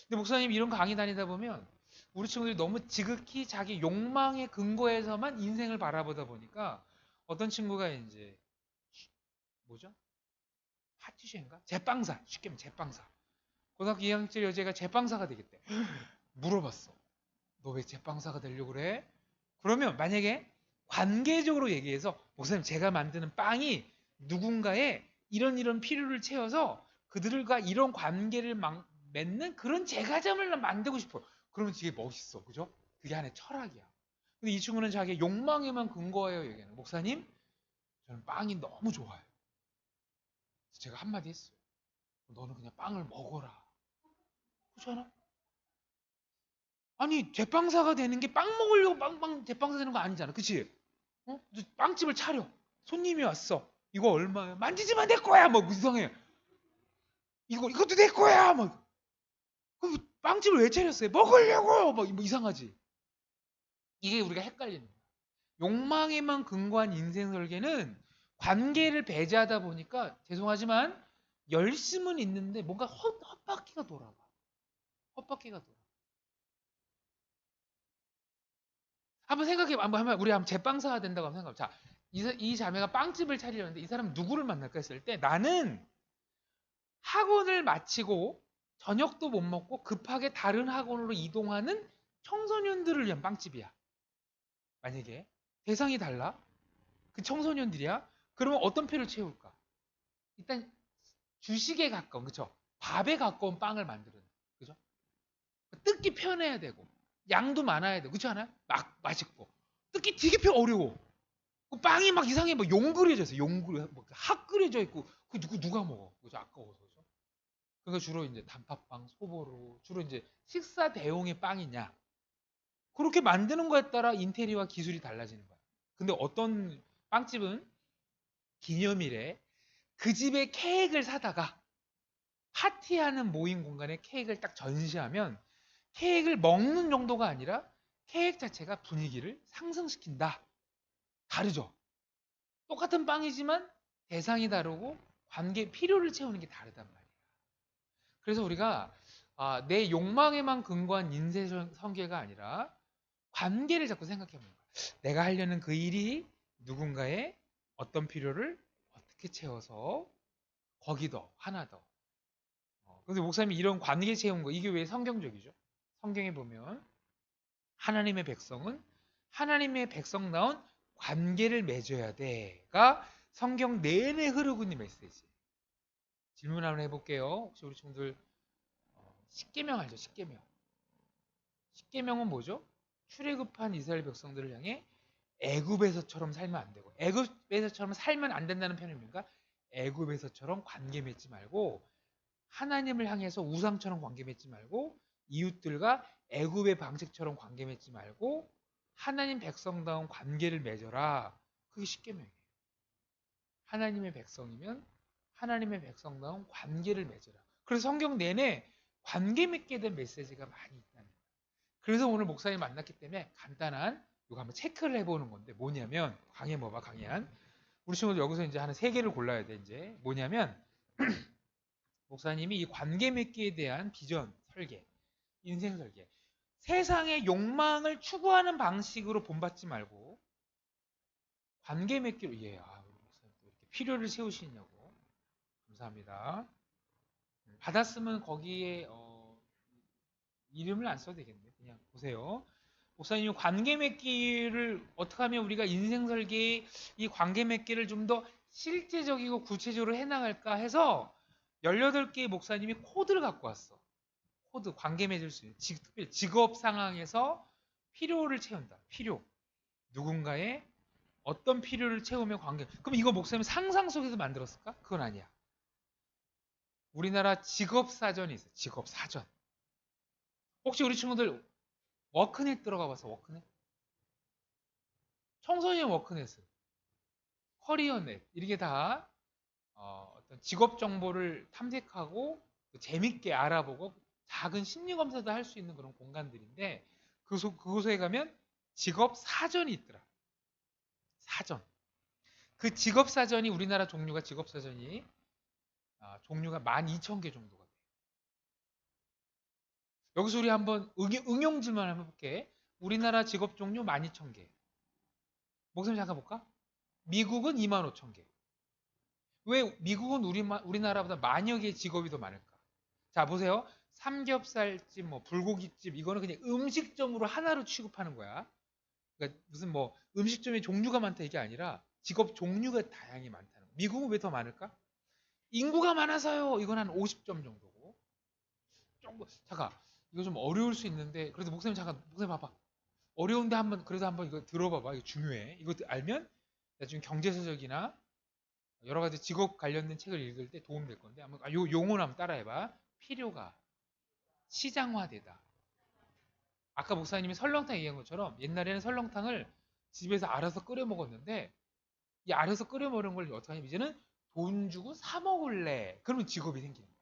근데 목사님 이런 강의 다니다 보면 우리 친구들이 너무 지극히 자기 욕망의 근거에서만 인생을 바라보다 보니까 어떤 친구가 이제 뭐죠? 파티셰인가? 제빵사. 쉽게 말하면 제빵사. 고등학교 2학년짜리 여자가 제빵사가 되겠대. 물어봤어. 너 왜 제빵사가 되려고 그래? 그러면 만약에 관계적으로 얘기해서 목사님 제가 만드는 빵이 누군가의 이런 필요를 채워서 그들과 이런 관계를 맺는 그런 제과점을 만들고 싶어. 그러면 되게 멋있어. 그죠? 그게 하나의 철학이야. 근데 이 친구는 자기 욕망에만 근거해요. 얘기하는 목사님 저는 빵이 너무 좋아요. 그래서 제가 한마디 했어요. 너는 그냥 빵을 먹어라. 그렇지 않아? 아니 제빵사가 되는 게 빵 먹으려고 빵 제빵사 되는 거 아니잖아. 그치? 너 빵집을 차려. 손님이 왔어. 이거 얼마야? 만지지만 내 거야. 막 이상해. 이것도 내 거야. 막 그럼 빵집을 왜 차렸어요? 먹으려고. 막 이상하지. 이게 우리가 헷갈리는 거야. 욕망에만 근거한 인생 설계는 관계를 배제하다 보니까 죄송하지만 열심은 있는데 뭔가 헛바퀴가 돌아가. 헛바퀴가 돌아. 한번 생각해. 우리 한번 제빵사가 된다고 한번 생각해. 자, 이 자매가 빵집을 차리려는데 이 사람은 누구를 만날까 했을 때 나는 학원을 마치고 저녁도 못 먹고 급하게 다른 학원으로 이동하는 청소년들을 위한 빵집이야. 만약에 대상이 달라. 그 청소년들이야. 그러면 어떤 필요를 채울까? 일단 주식에 가까운, 그쵸? 밥에 가까운 빵을 만드는, 그죠? 뜯기 편해야 되고 양도 많아야 되고, 그렇지 않아요? 막 맛있고 뜯기 되게 어려워. 그 빵이 막 이상해, 막 용 그려져 있어. 학 그려져 있고 그 누가 먹어? 그죠? 아까워서. 그죠? 그러니까 주로 이제 단팥빵, 소보로 주로 이제 식사 대용의 빵이냐. 그렇게 만드는 거에 따라 인테리어와 기술이 달라지는 거야. 근데 어떤 빵집은 기념일에 그 집의 케이크를 사다가 파티하는 모임 공간에 케이크를 딱 전시하면 케이크를 먹는 정도가 아니라 케이크 자체가 분위기를 상승시킨다. 다르죠? 똑같은 빵이지만 대상이 다르고 관계 필요를 채우는 게 다르단 말이야. 그래서 우리가 내 욕망에만 근거한 인생 설계가 아니라 관계를 자꾸 생각해 보는 거야. 내가 하려는 그 일이 누군가의 어떤 필요를 어떻게 채워서 거기 더 하나 더. 그래서 목사님이 이런 관계 채운 거 이게 왜 성경적이죠? 성경에 보면 하나님의 백성은 하나님의 백성다운 관계를 맺어야 돼가 성경 내내 흐르고 있는 메시지. 질문 한번 해볼게요. 혹시 우리 친구들 십계명 알죠? 십계명. 십계명은 뭐죠? 출애굽한 이스라엘 백성들을 향해 애굽에서처럼 살면 안 되고 애굽에서처럼 살면 안 된다는 표현입니까? 애굽에서처럼 관계 맺지 말고 하나님을 향해서 우상처럼 관계 맺지 말고 이웃들과 애굽의 방식처럼 관계 맺지 말고 하나님 백성다운 관계를 맺어라. 그게 십계명이에요. 하나님의 백성이면 하나님의 백성다운 관계를 맺어라. 그래서 성경 내내 관계 맺게 된 메시지가 많이 있다는 거예요. 그래서 오늘 목사님 만났기 때문에 간단한 이거 한번 체크를 해보는 건데 뭐냐면 강의 뭐봐 강의한 우리 친구들 여기서 이제 한 3개를 골라야 돼. 이제 뭐냐면 목사님이 이 관계 맺기에 대한 비전 설계, 인생 설계, 세상의 욕망을 추구하는 방식으로 본받지 말고 관계 맺기로 우리 목사님 또 이렇게 필요를 채우시냐고 감사합니다. 받았으면 거기에 이름을 안 써도 되겠네. 그냥 보세요. 목사님 관계 맺기를 어떻게 하면 우리가 인생 설계의 이 관계 맺기를 좀 더 실제적이고 구체적으로 해나갈까 해서 18개의 목사님이 코드를 갖고 왔어. 코드, 관계 맺을 수 있는 특별히 직업 상황에서 필요를 채운다. 필요. 누군가의 어떤 필요를 채우며 관계. 그럼 이거 목사님 상상 속에서 만들었을까? 그건 아니야. 우리나라 직업 사전이 있어요. 직업 사전. 혹시 우리 친구들 워크넷 들어가 봤어? 워크넷? 청소년 워크넷, 커리어넷 이게 다 어떤 직업 정보를 탐색하고 재밌게 알아보고 작은 심리 검사도 할 수 있는 그런 공간들인데 그곳에 가면 직업 사전이 있더라. 사전. 그 직업 사전이 우리나라 종류가 직업 사전이 종류가 12,000개 정도가 돼요. 여기서 우리 한번 응용질문 한번 해볼게. 우리나라 직업 종류 12,000개. 목사님 잠깐 볼까? 미국은 25,000개. 왜 미국은 우리나라보다 만여 개의 직업이 더 많을까? 자 보세요. 삼겹살집, 불고기집 이거는 그냥 음식점으로 하나로 취급하는 거야. 그러니까 무슨 음식점의 종류가 많다 이게 아니라 직업 종류가 다양히 많다는 거야. 미국은 왜 더 많을까? 인구가 많아서요. 이건 한 50점 정도고. 잠깐 이거 좀 어려울 수 있는데 그래도 목사님 봐봐. 어려운데 그래도 한번 이거 들어봐봐. 이거 중요해. 이거 알면 나중에 경제서적이나 여러 가지 직업 관련된 책을 읽을 때 도움 될 건데 요 용어를 한번 따라해봐. 필요가 시장화되다. 아까 목사님이 설렁탕 얘기한 것처럼 옛날에는 설렁탕을 집에서 알아서 끓여 먹었는데 이 알아서 끓여 먹는 걸 어떻게 하냐면 이제는 돈 주고 사 먹을래. 그러면 직업이 생기는 거야.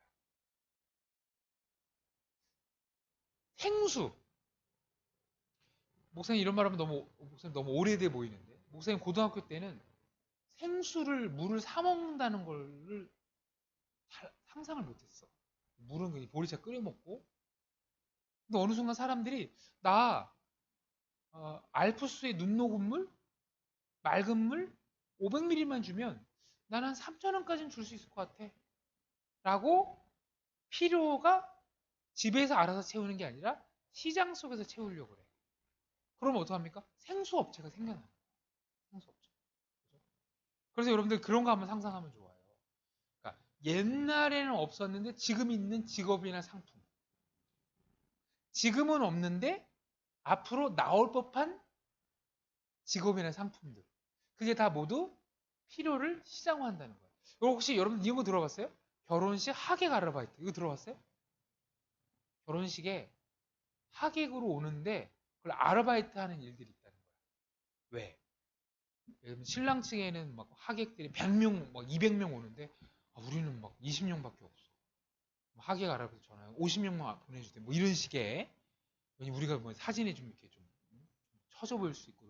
생수. 목사님 이런 말하면 목사님 너무 오래돼 보이는데 목사님 고등학교 때는 생수를 물을 사 먹는다는 걸 잘 상상을 못했어. 물은 그냥 보리차 끓여 먹고. 근데 어느 순간 사람들이 나 알프스의 눈 녹은 물, 맑은 물 500ml만 주면 난 한 3,000원까지는 줄 수 있을 것 같아. 라고 필요가 집에서 알아서 채우는 게 아니라 시장 속에서 채우려고 그래. 그러면 어떡합니까? 생수업체가 생겨나요. 생수업체. 그죠? 그래서 여러분들 그런 거 한번 상상하면 좋아요. 그러니까 옛날에는 없었는데 지금 있는 직업이나 상품. 지금은 없는데 앞으로 나올 법한 직업이나 상품들. 그게 다 모두 필요를 시장화한다는 거예요. 혹시 여러분 이런 거 들어봤어요? 결혼식 하객 아르바이트. 이거 들어봤어요? 결혼식에 하객으로 오는데 그걸 아르바이트 하는 일들이 있다는 거예요. 왜? 예를 들면 신랑 층에는 막 하객들이 100명, 막 200명 오는데 우리는 막 20명밖에 없어. 하객 아르바이트 전화해 50명만 보내주대. 뭐 이런 식의 우리가 뭐 사진에 좀 이렇게 좀 처져 보일 수 있고.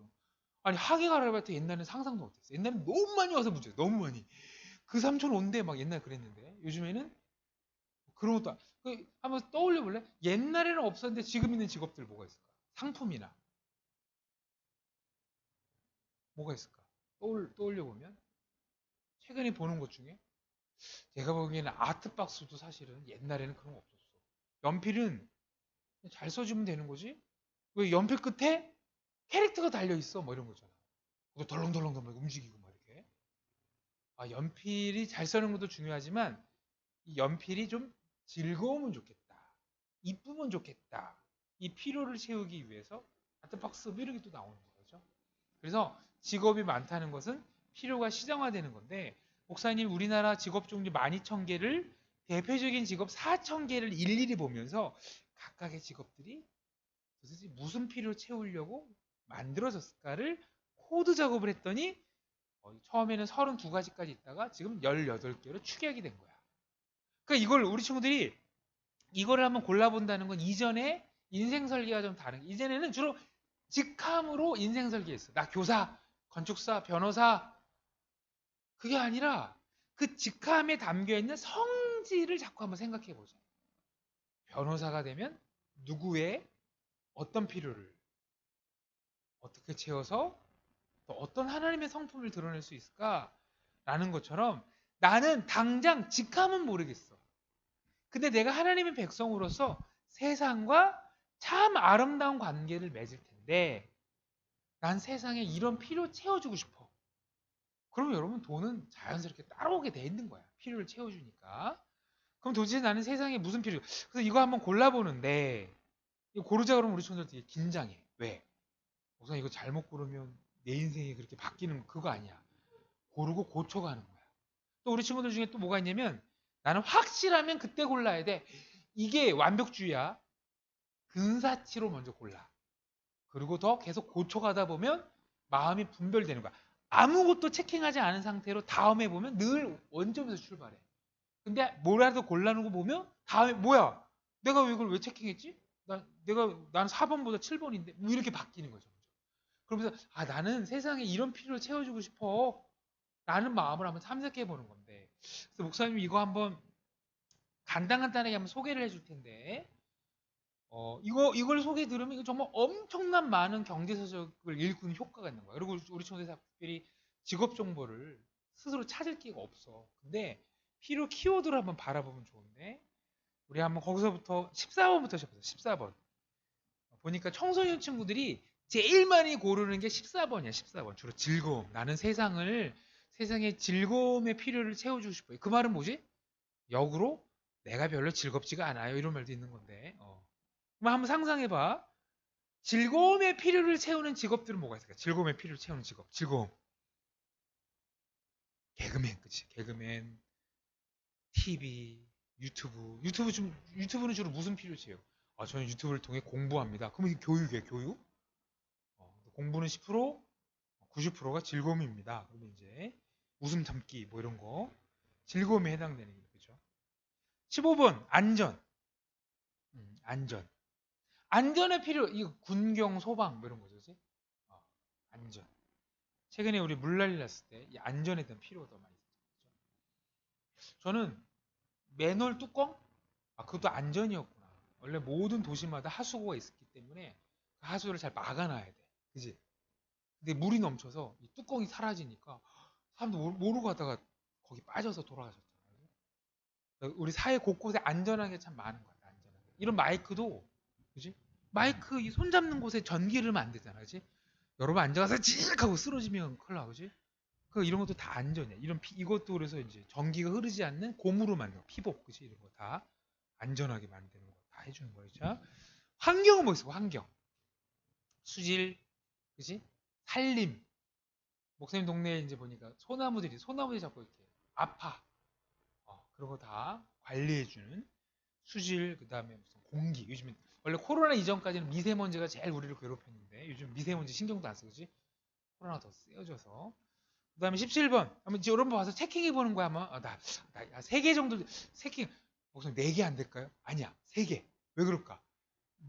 아니 하객 아르바이트 옛날에는 상상도 못했어. 옛날에는 너무 많이 와서 문제야. 너무 많이. 그 삼촌 온대 막 옛날 그랬는데 요즘에는 그런 것도 한번 떠올려 볼래? 옛날에는 없었는데 지금 있는 직업들 뭐가 있을까? 상품이나 뭐가 있을까? 떠올려 보면 최근에 보는 것 중에 제가 보기에는 아트박스도 사실은 옛날에는 그런 거 없었어. 연필은 잘 써주면 되는 거지? 왜 연필 끝에 캐릭터가 달려 있어? 뭐 이런 거잖아. 그거 덜렁덜렁 움직이고 막 이렇게. 연필이 잘 쓰는 것도 중요하지만 이 연필이 좀 즐거우면 좋겠다. 이쁘면 좋겠다. 이 필요를 채우기 위해서 아트박스 뭐 이런 게 또 나오는 거죠. 그래서 직업이 많다는 것은 필요가 시장화되는 건데 목사님 우리나라 직업 종류 12,000개를 대표적인 직업 4,000개를 일일이 보면서 각각의 직업들이 도대체 무슨 필요를 채우려고 만들어졌을까를 코드 작업을 했더니 처음에는 32가지까지 있다가 지금 18개로 축약이 된 거야. 그러니까 이걸 우리 친구들이 이거를 한번 골라본다는 건 이전에 인생 설계와 좀 다른 이전에는 주로 직함으로 인생 설계했어. 나 교사, 건축사, 변호사 그게 아니라 그 직함에 담겨 있는 성질을 자꾸 한번 생각해 보자. 변호사가 되면 누구의 어떤 필요를 어떻게 채워서 또 어떤 하나님의 성품을 드러낼 수 있을까라는 것처럼 나는 당장 직함은 모르겠어. 근데 내가 하나님의 백성으로서 세상과 참 아름다운 관계를 맺을 텐데 난 세상에 이런 필요 채워주고 싶어. 그러면 여러분 돈은 자연스럽게 따라오게 돼 있는 거야. 필요를 채워주니까. 그럼 도대체 나는 세상에 무슨 필요? 그래서 이거 한번 골라보는데 이거 고르자 그러면 우리 친구들 되게 긴장해. 왜? 우선 이거 잘못 고르면 내 인생이 그렇게 바뀌는 그거 아니야. 고르고 고쳐가는 거야. 또 우리 친구들 중에 또 뭐가 있냐면 나는 확실하면 그때 골라야 돼. 이게 완벽주의야. 근사치로 먼저 골라. 그리고 더 계속 고쳐가다 보면 마음이 분별되는 거야. 아무것도 체킹하지 않은 상태로 다음에 보면 늘 원점에서 출발해. 근데 뭐라도 골라놓고 보면 다음에 뭐야? 내가 이걸 왜 체킹했지? 난 4번보다 7번인데 뭐 이렇게 바뀌는 거죠. 그러면서 나는 세상에 이런 필요를 채워주고 싶어. 라는 마음을 한번 탐색해 보는 건데. 그래서 목사님 이거 한번 간단하게 한번 소개를 해줄 텐데 이걸 소개 들으면 이거 정말 엄청난 많은 경제서적을 읽는 효과가 있는 거야. 그리고 우리 친구들 특별히 직업 정보를 스스로 찾을 기회가 없어. 근데 필요 키워드를 한번 바라보면 좋은데 우리 한번 거기서부터 14번부터 시작해보자. 14번. 보니까 청소년 친구들이 제일 많이 고르는 게 14번이야. 14번. 주로 즐거움. 나는 세상의 즐거움의 필요를 채워주고 싶어요. 그 말은 뭐지? 역으로 내가 별로 즐겁지가 않아요. 이런 말도 있는 건데. 그럼 한번 상상해봐. 즐거움의 필요를 채우는 직업들은 뭐가 있을까? 즐거움의 필요를 채우는 직업. 즐거움. 개그맨, 그치? 개그맨, TV, 유튜브는 주로 무슨 필요를 채워요? 저는 유튜브를 통해 공부합니다. 그럼 이게 교육이에요, 교육? 공부는 10%, 90%가 즐거움입니다. 그러면 이제 웃음 참기 뭐 이런 거 즐거움에 해당되는 게 그죠. 15번 안전. 안전. 안전의 필요 이거 군경 소방 뭐 이런 거죠. 그지? 안전. 최근에 우리 물난리 났을 때 이 안전에 대한 필요가 더 많이 있었죠. 저는 맨홀 뚜껑? 그것도 안전이었구나. 원래 모든 도시마다 하수구가 있었기 때문에 그 하수를 잘 막아놔야 돼. 그지? 근데 물이 넘쳐서 이 뚜껑이 사라지니까 사람들 모르고 가다가 거기 빠져서 돌아가셨잖아요. 우리 사회 곳곳에 안전한 게 참 많은 것 같아. 안전하게. 이런 마이크도 그지? 마이크 이 손 잡는 곳에 전기를 넣으면 안 되잖아. 그지? 여러분 앉아서 찌익 하고 쓰러지면 큰일 나. 그지? 이런 것도 다 안전이야. 이것도 그래서 이제 전기가 흐르지 않는 고무로 만든 거, 피복, 그지? 이런 거 다 안전하게 만드는 거 다 해주는 거예요. 자, 환경은 뭐 있어? 환경, 수질, 그지? 산림. 목사님 동네에 이제 보니까 소나무들이 자꾸 이렇게 아파. 그런 거 다 관리해주는 수질, 그 다음에 무슨 공기. 요즘에 원래 코로나 이전까지는 미세먼지가 제일 우리를 괴롭혔는데 요즘 미세먼지 신경도 안 쓰지? 코로나 더 쓰여져서. 그 다음에 17번. 한번 이제 여러분 와서 체킹해 보는 거야. 아마 나 3개 정도 체킹. 목사님 4개 안 될까요? 아니야. 3개. 왜 그럴까?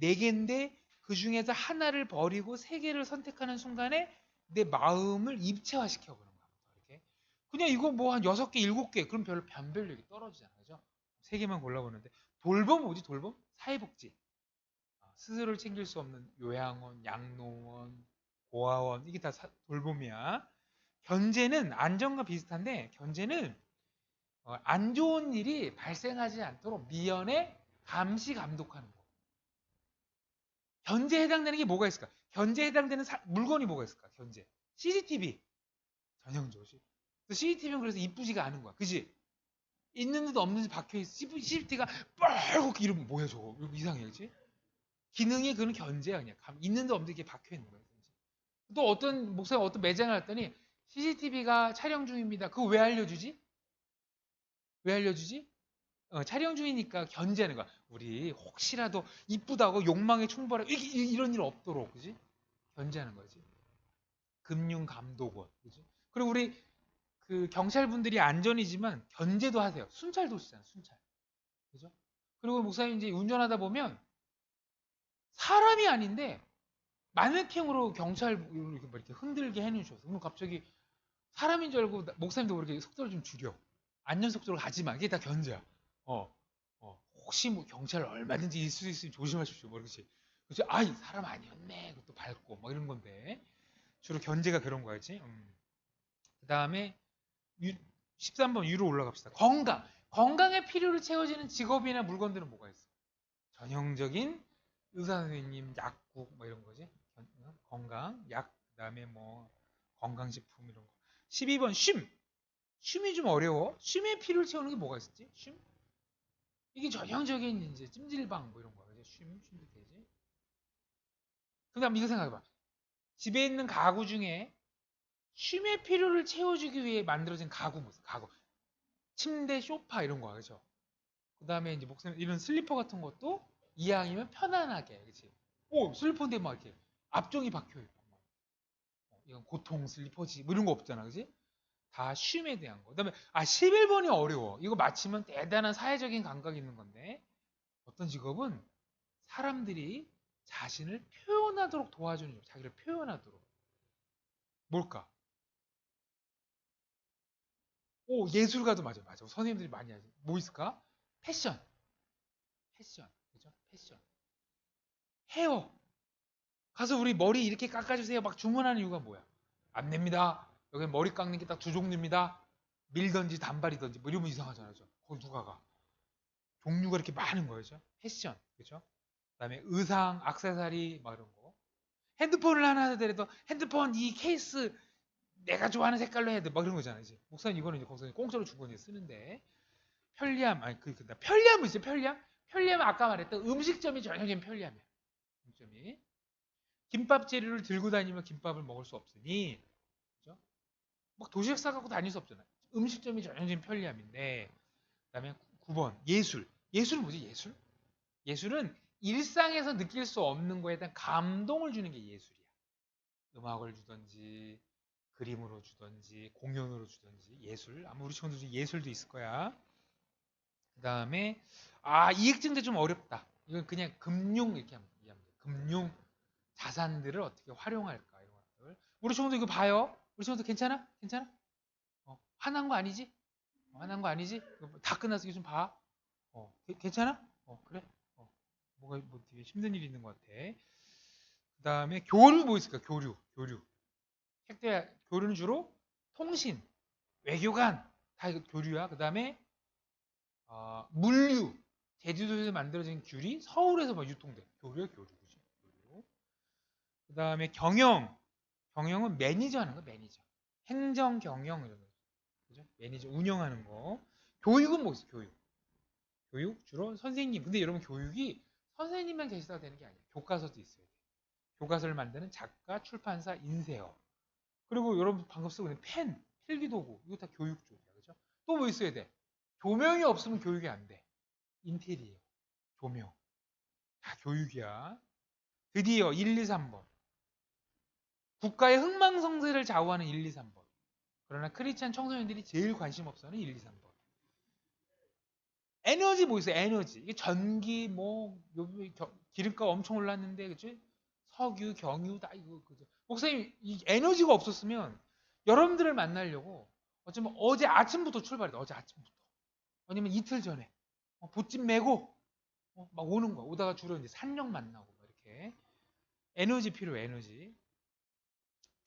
4개인데 그 중에서 하나를 버리고 3개를 선택하는 순간에 내 마음을 입체화시켜 보는 거야. 이렇게. 그냥 이거 뭐 한 6개, 7개. 그럼 별로 변별력이 떨어지잖아요. 그죠? 3개만 골라보는데 돌봄 뭐지? 돌봄? 사회복지. 스스로를 챙길 수 없는 요양원, 양로원, 고아원 이게 다 돌봄이야. 견제는 안전과 비슷한데 견제는 안 좋은 일이 발생하지 않도록 미연에 감시 감독하는 거. 견제에 해당되는 게 뭐가 있을까? 견제에 해당되는 물건이 뭐가 있을까? 견제. CCTV. 전형적으로. CCTV는 그래서 이쁘지가 않은 거야. 그지? 있는데도 없는지 박혀있어. CCTV가 뻘겋게 이러면 뭐야 저거. 이상해. 그지? 기능이 그는 견제야. 그냥. 있는데 없는데 이게 박혀있는 거야. 또 어떤 목사가 어떤 매장을 갔더니 CCTV가 촬영 중입니다. 그거 왜 알려주지? 왜 알려주지? 촬영 중이니까 견제하는 거야. 우리 혹시라도 이쁘다고 욕망에 충돌하고 이런 일 없도록, 그지? 견제하는 거지. 금융감독원, 그지? 그리고 우리 그 경찰분들이 안전이지만 견제도 하세요. 순찰도 쓰잖아요. 순찰, 그죠? 그리고 목사님 이제 운전하다 보면 사람이 아닌데 마네킹으로 경찰 이렇게 흔들게 해놓으셔서 그럼 갑자기 사람인 줄 알고 목사님도 그렇게 속도를 좀 줄여. 안전 속도로 가지 마. 이게 다 견제야. 혹시 뭐 경찰 얼마든지 있을 수 있으면 조심하십시오. 뭐 그렇지. 그렇지. 아이 사람 아니었네. 그것도 밟고 뭐 이런 건데 주로 견제가 그런 거였지. 그 다음에 13번 위로 올라갑시다. 건강의 필요를 채워지는 직업이나 물건들은 뭐가 있어? 전형적인 의사 선생님, 약국 뭐 이런 거지. 건강, 약, 그다음에 뭐 건강식품 이런 거. 12번 쉼이 좀 어려워. 쉼의 필요를 채우는 게 뭐가 있었지? 쉼? 이게 전형적인 이제 찜질방 뭐 이런 거. 그지? 쉼도 되지. 그다음 이거 생각해봐. 집에 있는 가구 중에 쉼의 필요를 채워주기 위해 만들어진 가구 뭐 있어? 가구. 침대, 소파 이런 거, 그죠? 그다음에 이제 목사님 이런 슬리퍼 같은 것도 이왕이면 편안하게, 그렇지? 슬리퍼인데 막 이렇게 앞쪽이 박혀 있고, 이건 고통 슬리퍼지, 뭐 이런 거 없잖아, 그렇지? 다 쉼에 대한 거. 그다음에 11번이 어려워. 이거 맞히면 대단한 사회적인 감각이 있는 건데 어떤 직업은 사람들이 자신을 표현하도록 도와주는 직업, 자기를 표현하도록. 뭘까? 예술가도 맞아. 선생님들이 많이 하지. 뭐 있을까? 패션, 그죠? 패션. 헤어. 가서 우리 머리 이렇게 깎아주세요. 막 주문하는 이유가 뭐야? 안 냅니다. 여기 머리 깎는 게 딱 2종류입니다. 밀던지 단발이던지 뭐 이러면 이상하잖아요. 그죠? 거기 누가 가? 종류가 이렇게 많은 거죠. 패션, 그죠? 그다음에 의상, 액세서리 막 이런 거. 핸드폰을 하나 하더라도 핸드폰 이 케이스 내가 좋아하는 색깔로 해야 돼. 막 이런 거잖아요. 이제 목사님 이거는 이제 거기서 공짜로 준 거니 쓰는데 편리함, 편리함은 있어요. 편리함은 아까 말했던 음식점이 전형적인 편리함이야. 음식점이. 김밥 재료를 들고 다니면 김밥을 먹을 수 없으니, 그죠? 막 도시락 싸갖고 다닐 수 없잖아요. 음식점이 전형적인 편리함인데, 그다음에 9번 예술. 예술은 뭐지? 예술은 일상에서 느낄 수 없는 거에 대한 감동을 주는 게 예술이야. 음악을 주든지, 그림으로 주든지 공연으로 주든지 예술, 아마 우리 친구들 중에 예술도 있을 거야. 그 다음에 이익증자 좀 어렵다. 이건 그냥 금융 이렇게 하면 돼. 금융 자산들을 어떻게 활용할까 이런 것들. 우리 친구들 이거 봐요. 우리 친구들 괜찮아? 괜찮아? 화난 거 아니지? 화난 거 아니지? 다 끝났어. 이거 좀 봐. 괜찮아? 그래? 뭐가 뭐 되게 힘든 일이 있는 것 같아. 그 다음에 교류 뭐 있을까? 교류. 택배 교류는 주로 통신, 외교관 다 이거 교류야. 그 다음에 물류, 제주도에서 만들어진 귤이 서울에서 막 유통돼. 교류야 교류. 그지? 교류. 그 다음에 경영은 매니저 하는 거 매니저. 행정 경영 이런 거. 그죠? 매니저 운영하는 거. 교육은 뭐 있어? 교육 주로 선생님. 근데 여러분 교육이 선생님만 계시다가 되는 게 아니에요. 교과서도 있어야 돼. 교과서를 만드는 작가, 출판사, 인쇄업. 그리고 여러분 방금 쓰고 있는 펜, 필기도구 이거 다 교육 쪽이야. 그죠? 또 뭐 있어야 돼? 조명이 없으면 교육이 안 돼. 인테리어, 조명. 다 교육이야. 드디어 1, 2, 3번. 국가의 흥망성쇠를 좌우하는 1, 2, 3번. 그러나 크리스찬 청소년들이 제일 관심 없어하는 1, 2, 3번. 에너지 뭐 있어요? 에너지. 이게 전기 뭐 기름값 엄청 올랐는데 그치? 석유, 경유 다 이거 그죠? 목사님 이 에너지가 없었으면 여러분들을 만나려고 어쩌면 어제 아침부터 출발했다. 어제 아침부터. 아니면 이틀 전에 보찜 메고 막 오는 거야. 오다가 주로 이제 산역 만나고 막 이렇게 에너지 필요해. 에너지.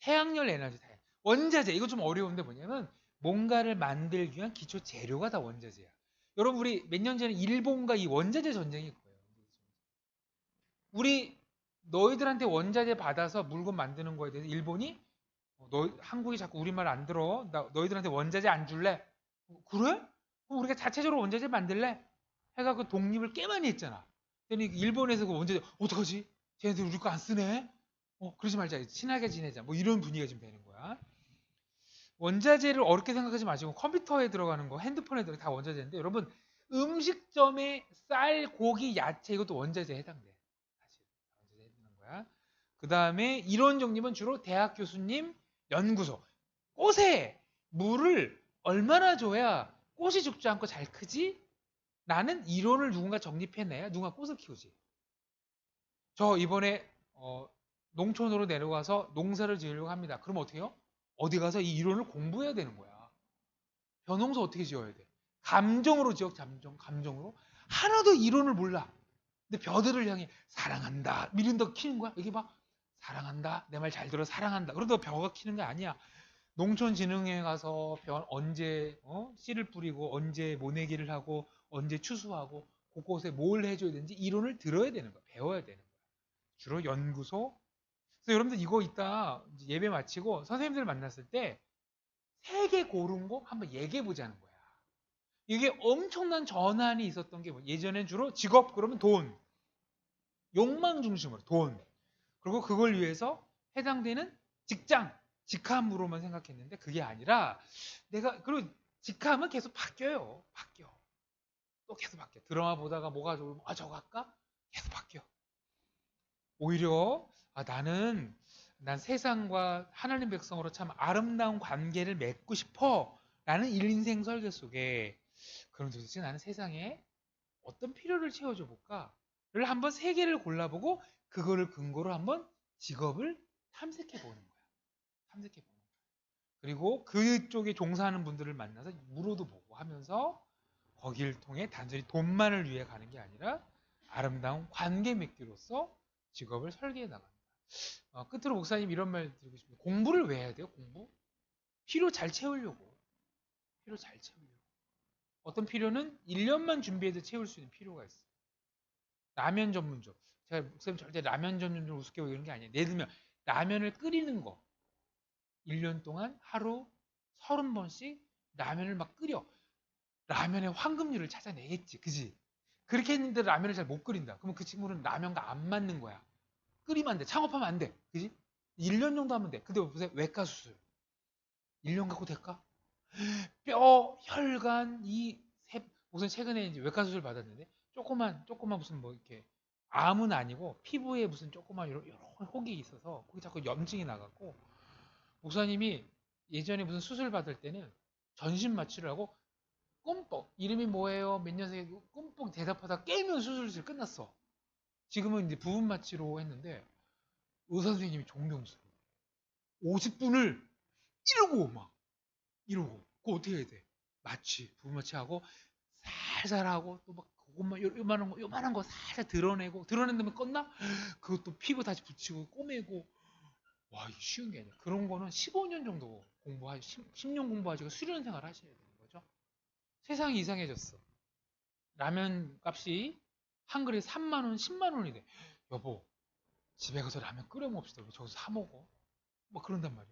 태양열 에너지 다. 원자재 이거 좀 어려운데 뭐냐면 뭔가를 만들기 위한 기초 재료가 다 원자재야. 여러분 우리 몇 년 전에 일본과 이 원자재 전쟁이 있고요. 우리 너희들한테 원자재 받아서 물건 만드는 거에 대해서 일본이 한국이 자꾸 우리 말 안 들어. 너희들한테 원자재 안 줄래? 그래? 그럼 우리가 자체적으로 원자재 만들래? 해가 그 독립을 꽤 많이 했잖아. 그러니 일본에서 그 원자재 어떡하지? 쟤네들 우리 거 안 쓰네? 그러지 말자. 친하게 지내자. 뭐 이런 분위기가 좀 되는 거야. 원자재를 어렵게 생각하지 마시고 컴퓨터에 들어가는 거, 핸드폰에 들어가 다 원자재인데 여러분 음식점에 쌀, 고기, 야채 이것도 원자재에 해당돼. 사실 원자재에 해당하는 거야. 그 다음에 이론 정립은 주로 대학 교수님, 연구소. 꽃에 물을 얼마나 줘야 꽃이 죽지 않고 잘 크지? 라는 이론을 누군가 정립해내야 누군가 꽃을 키우지. 저 이번에 농촌으로 내려가서 농사를 지으려고 합니다. 그럼 어떻게 해요? 어디 가서 이 이론을 공부해야 되는 거야. 벼농사 어떻게 지어야 돼? 감정으로 지어, 감정으로. 하나도 이론을 몰라. 근데 벼들을 향해 사랑한다. 미린다 키는 거야. 여기 봐. 사랑한다. 내 말 잘 들어. 사랑한다. 그러다 벼가 키는 게 아니야. 농촌진흥회에 가서 벼 언제 씨를 뿌리고 언제 모내기를 하고 언제 추수하고 곳곳에 뭘 해줘야 되는지 이론을 들어야 되는 거야. 배워야 되는 거야. 주로 연구소. 그래서 여러분들 이거 이따 예배 마치고 선생님들 만났을 때 세 개 고른 거 한번 얘기해 보자는 거야. 이게 엄청난 전환이 있었던 게 예전엔 주로 직업 그러면 돈, 욕망 중심으로 돈. 그리고 그걸 위해서 해당되는 직장, 직함으로만 생각했는데 그게 아니라 그리고 직함은 계속 바뀌어요. 또 계속 바뀌어. 드라마 보다가 뭐가 좋으면 저거 할까? 계속 바뀌어. 오히려 난 세상과 하나님 백성으로 참 아름다운 관계를 맺고 싶어 라는 인생 설계 속에 그럼 도대체 나는 세상에 어떤 필요를 채워줘 볼까를 한번 세 개를 골라보고 그거를 근거로 한번 직업을 탐색해 보는 거야. 그리고 그쪽에 종사하는 분들을 만나서 물어도 보고 하면서 거기를 통해 단순히 돈만을 위해 가는 게 아니라 아름다운 관계 맺기로서 직업을 설계해 나간다. 끝으로 목사님 이런 말 드리고 싶습니다. 공부를 왜 해야 돼요? 공부? 필요 잘 채우려고. 어떤 필요는 1년만 준비해도 채울 수 있는 필요가 있어요. 라면 전문점. 제가 목사님 절대 라면 전문점 우습게 보고 이런 게 아니에요. 예를 들면 라면을 끓이는 거. 1년 동안 하루 30번씩 라면을 막 끓여. 라면의 황금률을 찾아내겠지. 그지? 그렇게 했는데 라면을 잘 못 끓인다. 그러면 그 친구는 라면과 안 맞는 거야. 끓이면 안 돼. 창업하면 안 돼. 그지? 1년 정도 하면 돼. 근데 보세요. 외과 수술. 1년 갖고 될까? 뼈, 혈관, 무슨 최근에 이제 외과 수술 받았는데 조그만 무슨 뭐 이렇게 암은 아니고 피부에 무슨 조그만 이런 혹이 있어서 거기 자꾸 염증이 나갖고 목사님이 예전에 무슨 수술 받을 때는 전신 마취를 하고 꼼뻑 이름이 뭐예요? 몇 년생에 꼼뻑 대답하다 깨면 수술실 끝났어. 지금은 이제 부분 마취로 했는데 의사 선생님이 존경스러워. 50분을 이러고 막 이러고 그거 어떻게 해야 돼? 마취 부분 마취하고 살살 하고 또 막 그것만 요만한 거 살살 드러낸 다음에 껐나? 그것도 피부 다시 붙이고 꼬매고 와 이게 쉬운 게 아니야. 그런 거는 15년 정도 10년 공부하시고 수련 생활 하셔야 되는 거죠. 세상이 이상해졌어. 라면 값이 한 그릇에 3만 원, 10만 원이 돼. 여보, 집에 가서 라면 끓여 먹읍시다. 왜 저기서 사 먹어? 막 그런단 말이야.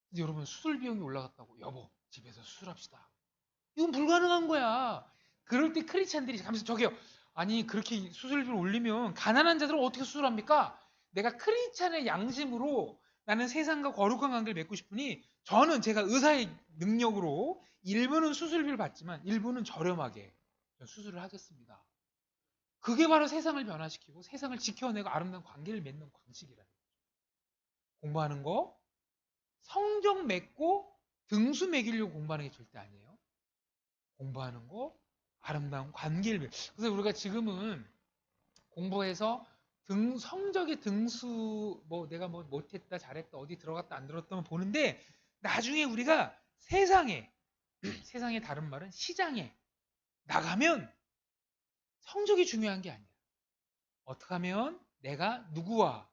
근데 여러분 수술 비용이 올라갔다고. 여보, 집에서 수술합시다. 이건 불가능한 거야. 그럴 때 크리스찬들이 가면서 저기요. 아니 그렇게 수술비를 올리면 가난한 자들은 어떻게 수술합니까? 내가 크리스찬의 양심으로 나는 세상과 거룩한 관계를 맺고 싶으니 저는 제가 의사의 능력으로 일부는 수술비를 받지만 일부는 저렴하게 수술을 하겠습니다. 그게 바로 세상을 변화시키고 세상을 지켜내고 아름다운 관계를 맺는 방식이라는 거죠. 공부하는 거 성적 맺고 등수 매기려고 공부하는 게 절대 아니에요. 공부하는 거 아름다운 관계를 그래서 우리가 지금은 공부해서 성적의 등수 뭐 내가 뭐 못했다 잘했다 어디 들어갔다 안 들어갔다만 보는데 나중에 우리가 세상에 세상의 다른 말은 시장에 나가면 성적이 중요한 게 아니야. 어떻게 하면 내가 누구와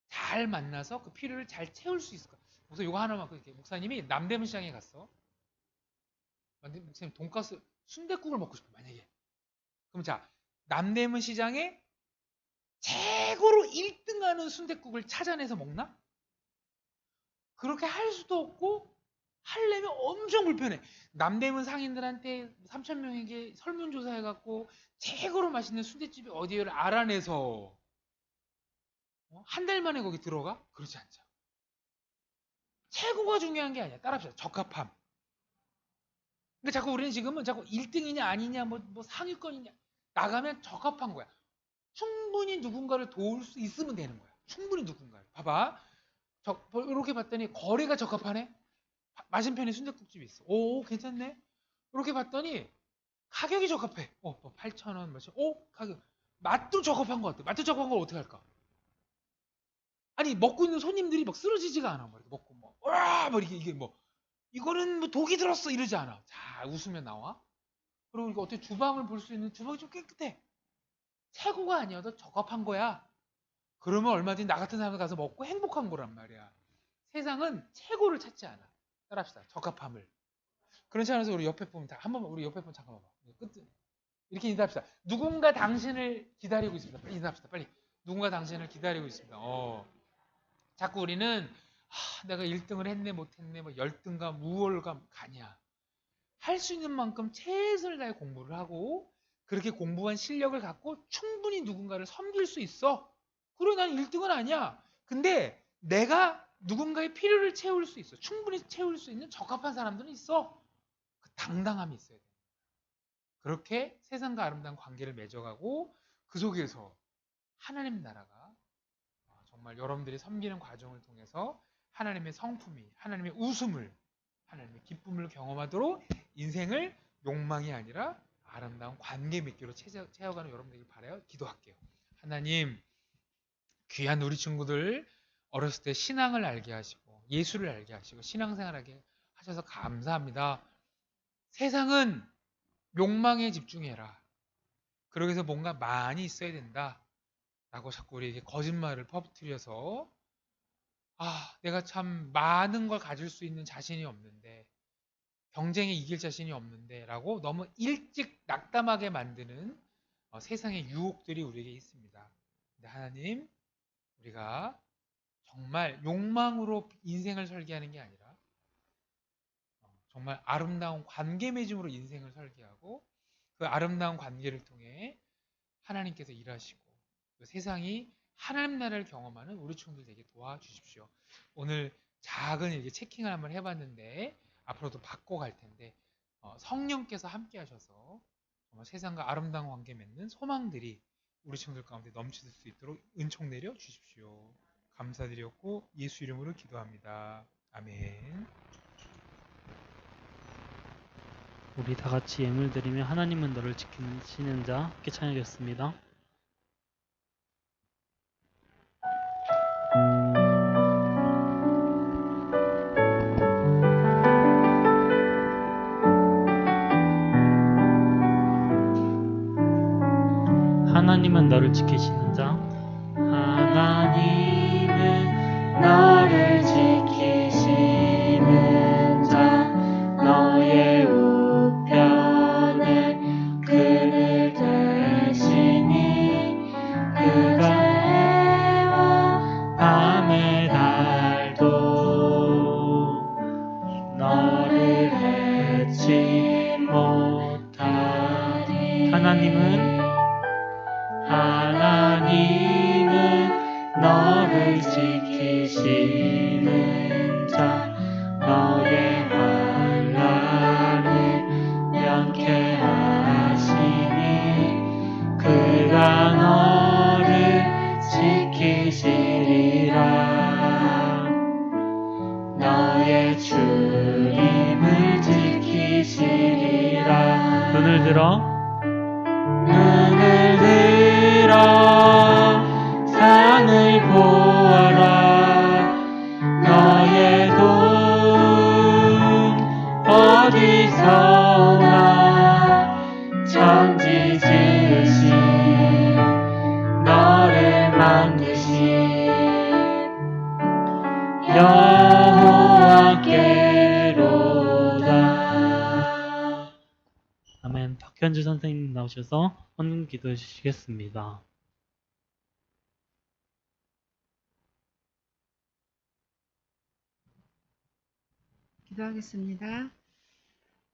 잘 만나서 그 필요를 잘 채울 수 있을까? 그래서 이거 하나만 그렇게 목사님이 남대문 시장에 갔어. 목사님 돈가스 순댓국을 먹고 싶어 만약에. 그럼 자 남대문 시장에 최고로 1등하는 순댓국을 찾아내서 먹나? 그렇게 할 수도 없고 하려면 엄청 불편해. 남대문 상인들한테 3,000명에게 설문조사해갖고 최고로 맛있는 순댓집이 어디를 알아내서 한 달 만에 거기 들어가? 그렇지 않죠. 최고가 중요한 게 아니야. 따라합시다. 적합함. 근데 자꾸 우리는 지금은 자꾸 1등이냐 아니냐 뭐 상위권이냐 나가면 적합한 거야. 충분히 누군가를 도울 수 있으면 되는 거야. 충분히 누군가를. 봐봐. 이렇게 봤더니 거리가 적합하네. 맞은편에 순댓국집이 있어. 오 괜찮네. 이렇게 봤더니 가격이 적합해. 8,000원 뭐지? 가격. 맛도 적합한 것 같아. 맛도 적합한 걸 어떻게 할까? 아니 먹고 있는 손님들이 막 쓰러지지가 않아. 막 이렇게 먹고 뭐 이게 뭐 이거는 뭐 독이 들었어 이러지 않아. 자 웃으면 나와. 그리고 이거 어떻게 주방을 볼 수 있는 주방이 좀 깨끗해. 최고가 아니어도 적합한 거야. 그러면 얼마든지 나 같은 사람이 가서 먹고 행복한 거란 말이야. 세상은 최고를 찾지 않아. 따라합시다. 적합함을. 그렇지 않아서 우리 옆에 보면 한번 우리 옆에 보면 잠깐만 봐. 끝 이렇게 인사합시다. 누군가 당신을 기다리고 있습니다. 빨리 인사합시다. 빨리. 누군가 당신을 기다리고 있습니다. 자꾸 우리는 내가 1등을 했네 못했네 뭐 열등감 우월감 가냐. 할 수 있는 만큼 최선을 다해 공부를 하고 그렇게 공부한 실력을 갖고 충분히 누군가를 섬길 수 있어. 그래 난 1등은 아니야. 근데 내가 누군가의 필요를 채울 수 있어. 충분히 채울 수 있는 적합한 사람들은 있어. 그 당당함이 있어야 돼. 그렇게 세상과 아름다운 관계를 맺어가고 그 속에서 하나님 나라가 정말 여러분들이 섬기는 과정을 통해서 하나님의 성품이 하나님의 웃음을 하나님의 기쁨을 경험하도록 인생을 욕망이 아니라 아름다운 관계 맺기로 채워가는 여러분들이 바라요. 기도할게요. 하나님 귀한 우리 친구들 어렸을 때 신앙을 알게 하시고 예수를 알게 하시고 신앙생활하게 하셔서 감사합니다. 세상은 욕망에 집중해라. 그러기 위해서 뭔가 많이 있어야 된다. 라고 자꾸 우리에게 거짓말을 퍼뜨려서 내가 참 많은 걸 가질 수 있는 자신이 없는데 경쟁에 이길 자신이 없는데 라고 너무 일찍 낙담하게 만드는 세상의 유혹들이 우리에게 있습니다. 근데 하나님 우리가 정말 욕망으로 인생을 설계하는 게 아니라 정말 아름다운 관계 맺음으로 인생을 설계하고 그 아름다운 관계를 통해 하나님께서 일하시고 그 세상이 하나님 나라를 경험하는 우리 친구들 되게 도와주십시오. 오늘 작은 이렇게 체킹을 한번 해봤는데 앞으로도 바꿔갈 텐데 성령께서 함께 하셔서 정말 세상과 아름다운 관계 맺는 소망들이 우리 친구들 가운데 넘칠 수 있도록 은총 내려 주십시오. 감사드렸고 예수 이름으로 기도합니다. 아멘. 우리 다 같이 예물 드리며 하나님은 너를 지키시는 자 함께 찬양하겠습니다. 하나님은 너를 지키시는 자. 하나님은 너를 지키시는 자. 너의 우편에 그늘 되시니 그가 해와 밤의 달도 너를 해치 못하리. 하나님은 너를 지키시는 자. 너의 환난을 명쾌하시니 그가 너를 지키시리라. 너의 출입을 지키시리라. 눈을 들어 산을 보아라. 너의 돈 어디서나 천지 지으신 너를 만드신 여호와께로다. 아멘. 박현주 선생님 나오셔서 헌금 기도해 주시겠습니다. 기도하겠습니다.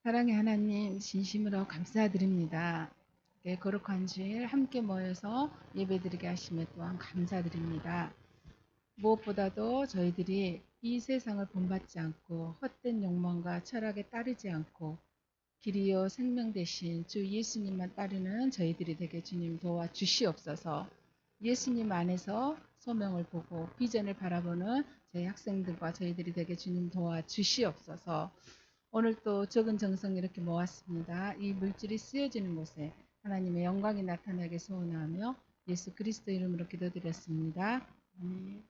사랑의 하나님, 진심으로 감사드립니다. 거룩한 주일 함께 모여서 예배드리게 하심에 또한 감사드립니다. 무엇보다도 저희들이 이 세상을 본받지 않고 헛된 욕망과 철학에 따르지 않고 길이요 생명 되신 주 예수님만 따르는 저희들이 되게 주님 도와주시옵소서. 예수님 안에서 소명을 보고 비전을 바라보는 저희 학생들과 저희들이 되게 주님 도와주시옵소서. 오늘 또 적은 정성 이렇게 모았습니다. 이 물질이 쓰여지는 곳에 하나님의 영광이 나타나게 소원하며 예수 그리스도 이름으로 기도드렸습니다. 아멘.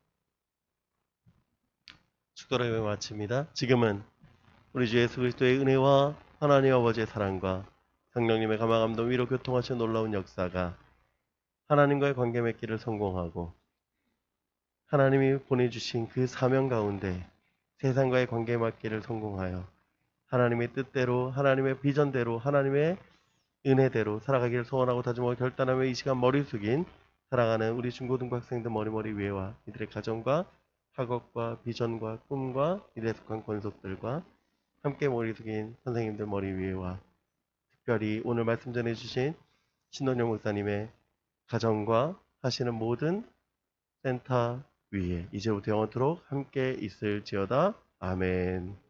축도로 예배 마칩니다. 지금은 우리 주 예수 그리스도의 은혜와 하나님 아버지의 사랑과 성령님의 감화감동 위로 교통하시는 놀라운 역사가 하나님과의 관계 맺기를 성공하고 하나님이 보내주신 그 사명 가운데 세상과의 관계 맺기를 성공하여 하나님의 뜻대로 하나님의 비전대로 하나님의 은혜대로 살아가기를 소원하고 다짐하고 결단하며 이 시간 머리 숙인 살아가는 우리 중고등부 학생들 머리 위에와 이들의 가정과 학업과 비전과 꿈과 이들에 속한 권속들과 함께 머리 숙인 선생님들 머리 위에와 특별히 오늘 말씀 전해주신 신원영 목사님의 가정과 하시는 모든 센터 위에 이제부터 영원토록 함께 있을지어다. 아멘.